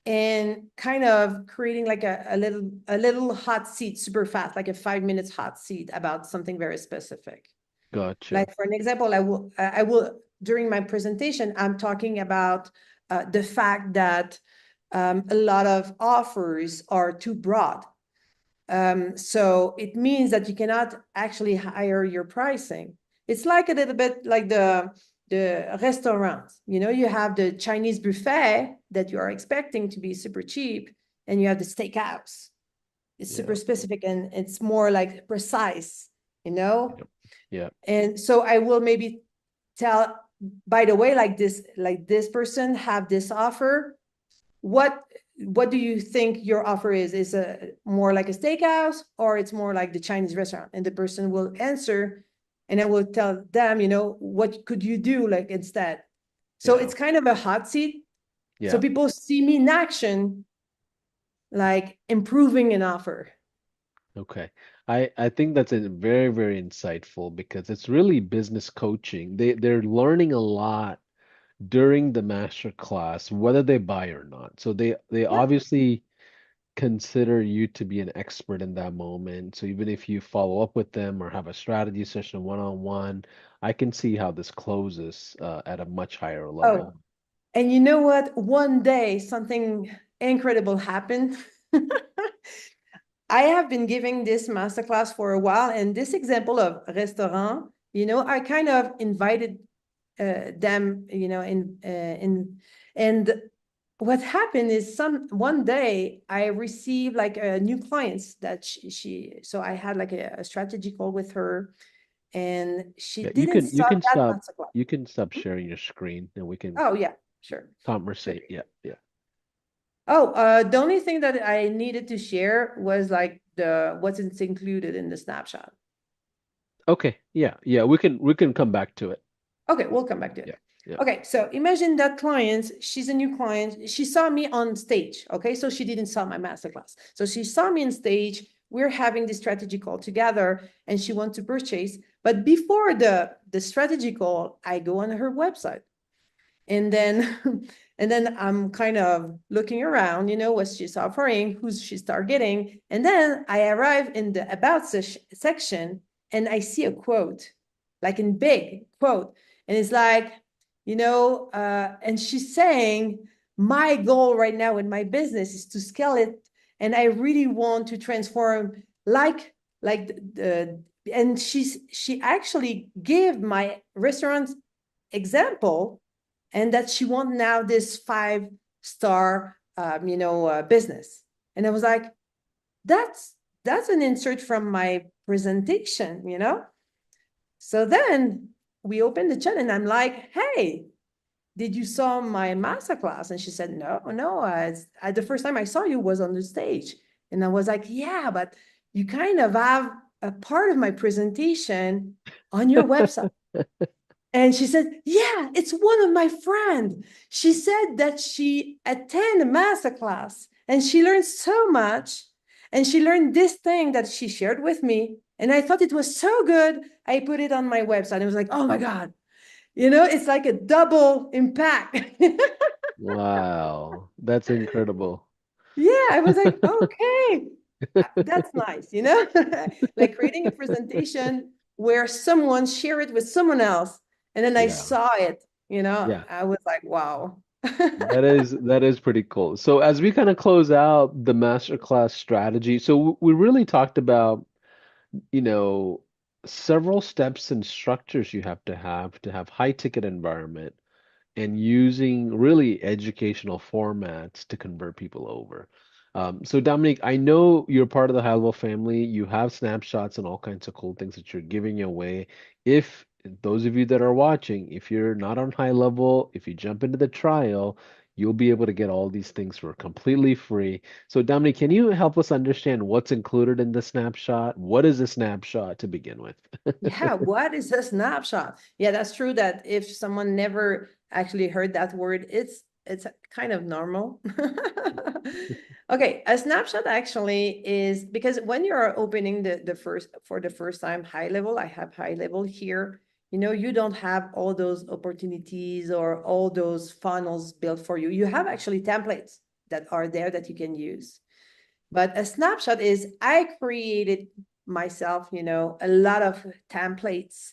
and kind of creating like a little hot seat super fast, like a 5 minutes hot seat about something very specific. Gotcha. Like for an example, I will during my presentation, I'm talking about the fact that a lot of offers are too broad. So it means that you cannot actually higher your pricing. It's like a little bit like the restaurants. You know, you have the Chinese buffet that you are expecting to be super cheap, and you have the steakhouse. It's super Yeah. specific and it's more like precise, you know? Yep. Yeah. And so I will maybe tell, by the way, like this person have this offer. What what do you think your offer is? Is a more like a steakhouse or it's more like the Chinese restaurant? And the person will answer, and I will tell them, what could you do like instead? So Yeah. it's kind of a hot seat. So Yeah. people see me in action, like improving an offer. Okay. I think that's a very, very insightful because it's really business coaching. They're learning a lot during the master class, whether they buy or not. So they Yeah. obviously consider you to be an expert in that moment. So even if you follow up with them or have a strategy session one-on-one, I can see how this closes at a much higher Oh, level. and you know what? One day something incredible happened. I have been giving this masterclass for a while, and this example of restaurant, I kind of invited them, and what happened is one day I received like new clients that so I had like a strategy call with her, and she Yeah, didn't start that masterclass. you can stop sharing your screen and we can Oh yeah, sure. conversate. Yeah, yeah. Oh, the only thing that I needed to share was like the what's included in the snapshot. Okay, yeah, yeah, we can come back to it. Okay, we'll come back to Yeah, it. yeah. Okay, so imagine that client, she's a new client. She saw me on stage. Okay, so she didn't saw my masterclass. So she saw me on stage. We're having the strategy call together, and she wants to purchase. But before the strategy call, I go on her website, and then and then I'm kind of looking around, what she's offering, who's she's targeting, and then I arrive in the about section, and I see a quote, like in big quote, and it's like, and she's saying, my goal right now in my business is to scale it, and I really want to transform like the and she actually gave my restaurant example, and that she want now this 5-star business. And I was like, that's an insert from my presentation. So then we opened the chat, and I'm like, hey, did you saw my masterclass? And she said, no, no, the first time I saw you was on the stage. And I was like, yeah, but you kind of have a part of my presentation on your website. And she said, yeah, it's one of my friends. She said that she attended a masterclass and she learned so much. And she learned this thing that she shared with me. And I thought it was so good. I put it on my website. I was like, oh my God, it's like a double impact. Wow, that's incredible. Yeah, I was like, okay, that's nice. Like creating a presentation where someone share it with someone else, and then I Yeah, saw it. yeah. I was like, wow. That is pretty cool. So as we kind of close out the masterclass strategy, so we really talked about, you know, several steps and structures you have to have high ticket environment and using really educational formats to convert people over. So Dominique, I know you're part of the HighLevel family. You have snapshots and all kinds of cool things that you're giving away. If those of you that are watching, if you're not on HighLevel, if you jump into the trial, you'll be able to get all these things for completely free. So, Dominique, can you help us understand what's included in the snapshot? What is a snapshot to begin with? Yeah, what is a snapshot? Yeah, that's true that if someone never actually heard that word, it's kind of normal. Okay, a snapshot actually is because when you're opening the first for the first time HighLevel, I have HighLevel here. You know, you don't have all those opportunities or all those funnels built for you. You have actually templates that are there that you can use. But a snapshot is I created myself, you know, a lot of templates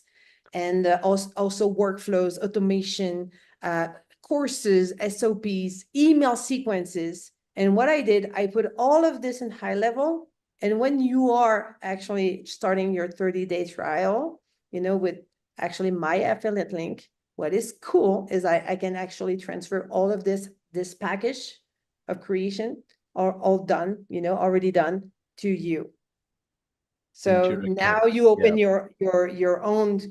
and also workflows, automation, uh, courses, SOPs, email sequences. And what I did, I put all of this in HighLevel. And when you are actually starting your 30-day trial, you know, with actually my affiliate link, what is cool is I can actually transfer all of this package of creation are all done, you know, already done to you. Into So your now account. you open Yeah. your own,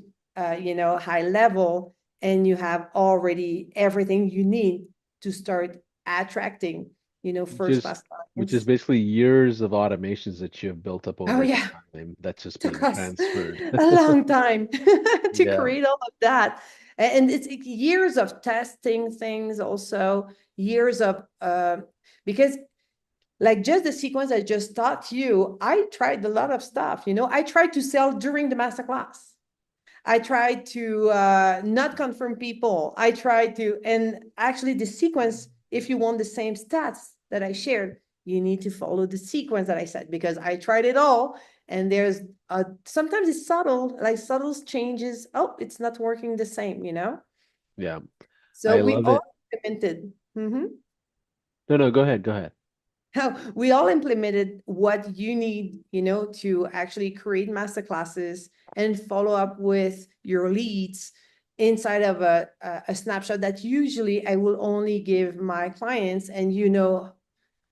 you know, HighLevel, and you have already everything you need to start attracting, you know, Which first is class which is clients. basically years of automations that you have built up Oh over yeah, time that's just took being us transferred. a long time to Yeah. create all of that. And it's years of testing things, also years of because like just the sequence I just taught you, I tried a lot of stuff. You know, I tried to sell during the masterclass. I tried to not confirm people. I tried to, and actually the sequence, if you want the same stats that I shared, you need to follow the sequence that I said, because I tried it all. And there's sometimes it's subtle, like subtle changes. Oh, it's not working the same, you know? Yeah. So I we love all it. implemented. No, no, go ahead. Go ahead. How we all implemented what you need, you know, to actually create masterclasses and follow up with your leads inside of a snapshot that usually I will only give my clients, and you know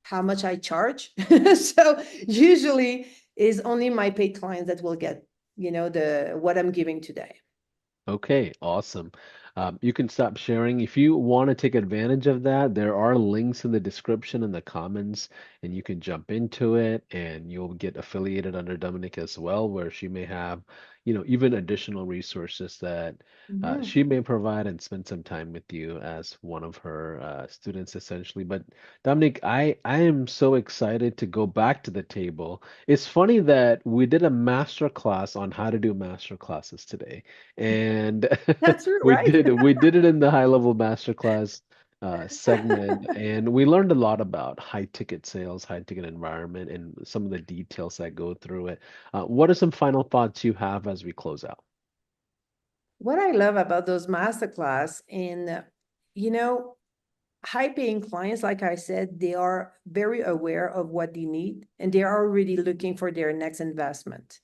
how much I charge. So usually is only my paid clients that will get, you know, the what I'm giving today. Okay, awesome. You can stop sharing. If you want to take advantage of that, there are links in the description and the comments, and you can jump into it and you'll get affiliated under Dominic as well, where she may have, even additional resources that Mhm. she may provide and spend some time with you as one of her students, essentially. But Dominic, I am so excited to go back to the table. It's funny that we did a master class on how to do master classes today. And That's true, we right? did it in the high level masterclass segment, and we learned a lot about high ticket sales, high ticket environment, and some of the details that go through it. What are some final thoughts you have as we close out? What I love about those masterclass, and you know, high paying clients, like I said, they are very aware of what they need and they are already looking for their next investment.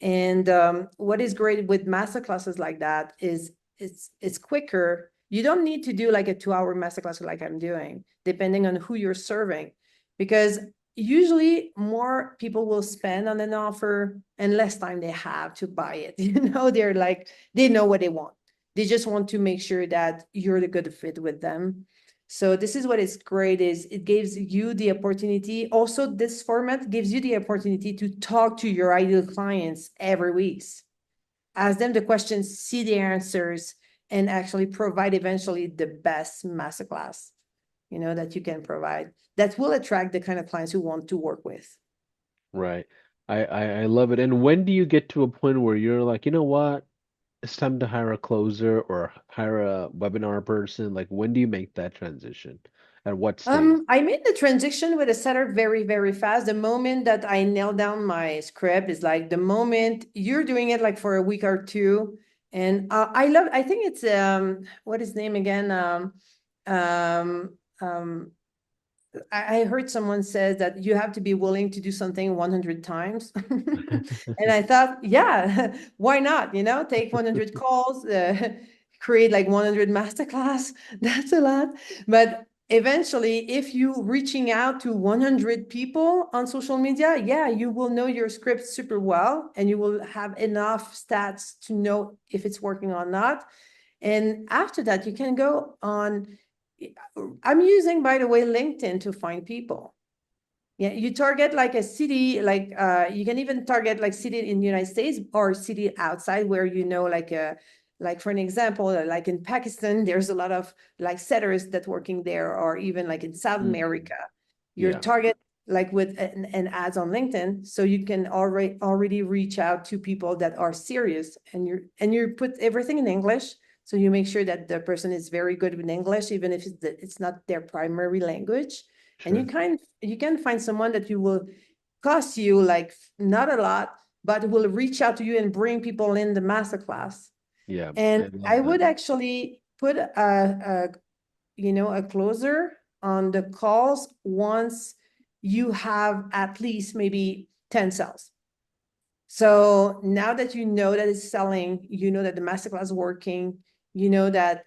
And what is great with masterclasses like that is it's quicker. You don't need to do like a 2-hour masterclass like I'm doing, depending on who you're serving, because usually more people will spend on an offer and less time they have to buy it. You know, they're like, they know what they want. They just want to make sure that you're the good fit with them. So this is what is great is it gives you the opportunity. Also, this format gives you the opportunity to talk to your ideal clients every week. Ask them the questions, see the answers, and actually provide eventually the best masterclass, you know, that you can provide that will attract the kind of clients who want to work with. Right. I love it. And when do you get to a point where you're like, you know what? It's time to hire a closer or hire a webinar person? Like, when do you make that transition? At what stage? I made the transition with a setter very, very fast. The moment that I nailed down my script is like the moment you're doing it like for a week or two. And I think it's what is his name again? Um, um, I heard someone says that you have to be willing to do something 100 times. And I thought, yeah, why not? You know, take 100 calls, create like 100 masterclass. That's a lot. But eventually, if you reaching out to 100 people on social media, yeah, you will know your script super well and you will have enough stats to know if it's working or not. And after that, you can go on, I'm using, by the way, LinkedIn to find people. Yeah, you target like a city, like you can even target like city in the United States or city outside where like for an example, like in Pakistan, there's a lot of like setters that working there, or even like in South Mm, America. Your yeah, target like with an ads on LinkedIn, so you can already reach out to people that are serious, and you put everything in English. So you make sure that the person is very good with English, even if it's not their primary language, and sure. you can find someone that you will cost you like not a lot, but will reach out to you and bring people in the masterclass. Yeah, And I I love that. would actually put a closer on the calls once you have at least maybe 10 cells. So now that you know that it's selling, you know that the masterclass is working, you know that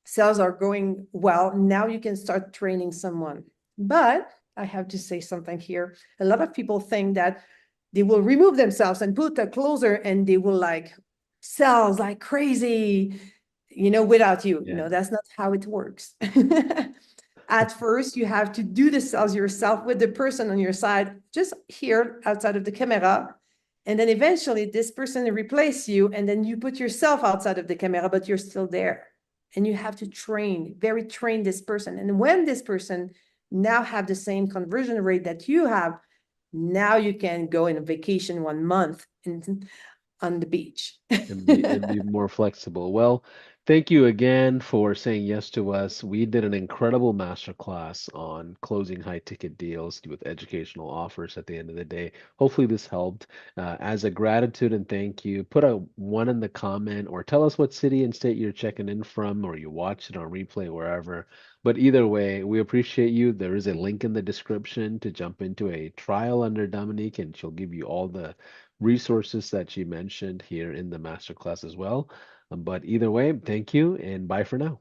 sales are going well, now you can start training someone. But I have to say something here. A lot of people think that they will remove themselves and put a closer and they will like sales like crazy, without you. Yeah, No, that's not how it works. At first, you have to do the sales yourself with the person on your side, just here outside of the camera. And then eventually this person replace you, and then you put yourself outside of the camera, but you're still there. And you have to train this person. And when this person now have the same conversion rate that you have, now you can go on a vacation 1 month on the beach. and be more flexible. Well, thank you again for saying yes to us. We did an incredible masterclass on closing high ticket deals with educational offers at the end of the day. Hopefully, this helped. As a gratitude and thank you, put a one in the comment or tell us what city and state you're checking in from, or you watched it on replay, wherever. But either way, we appreciate you. There is a link in the description to jump into a trial under Dominique, and she'll give you all the resources that she mentioned here in the masterclass as well. But either way, thank you and bye for now.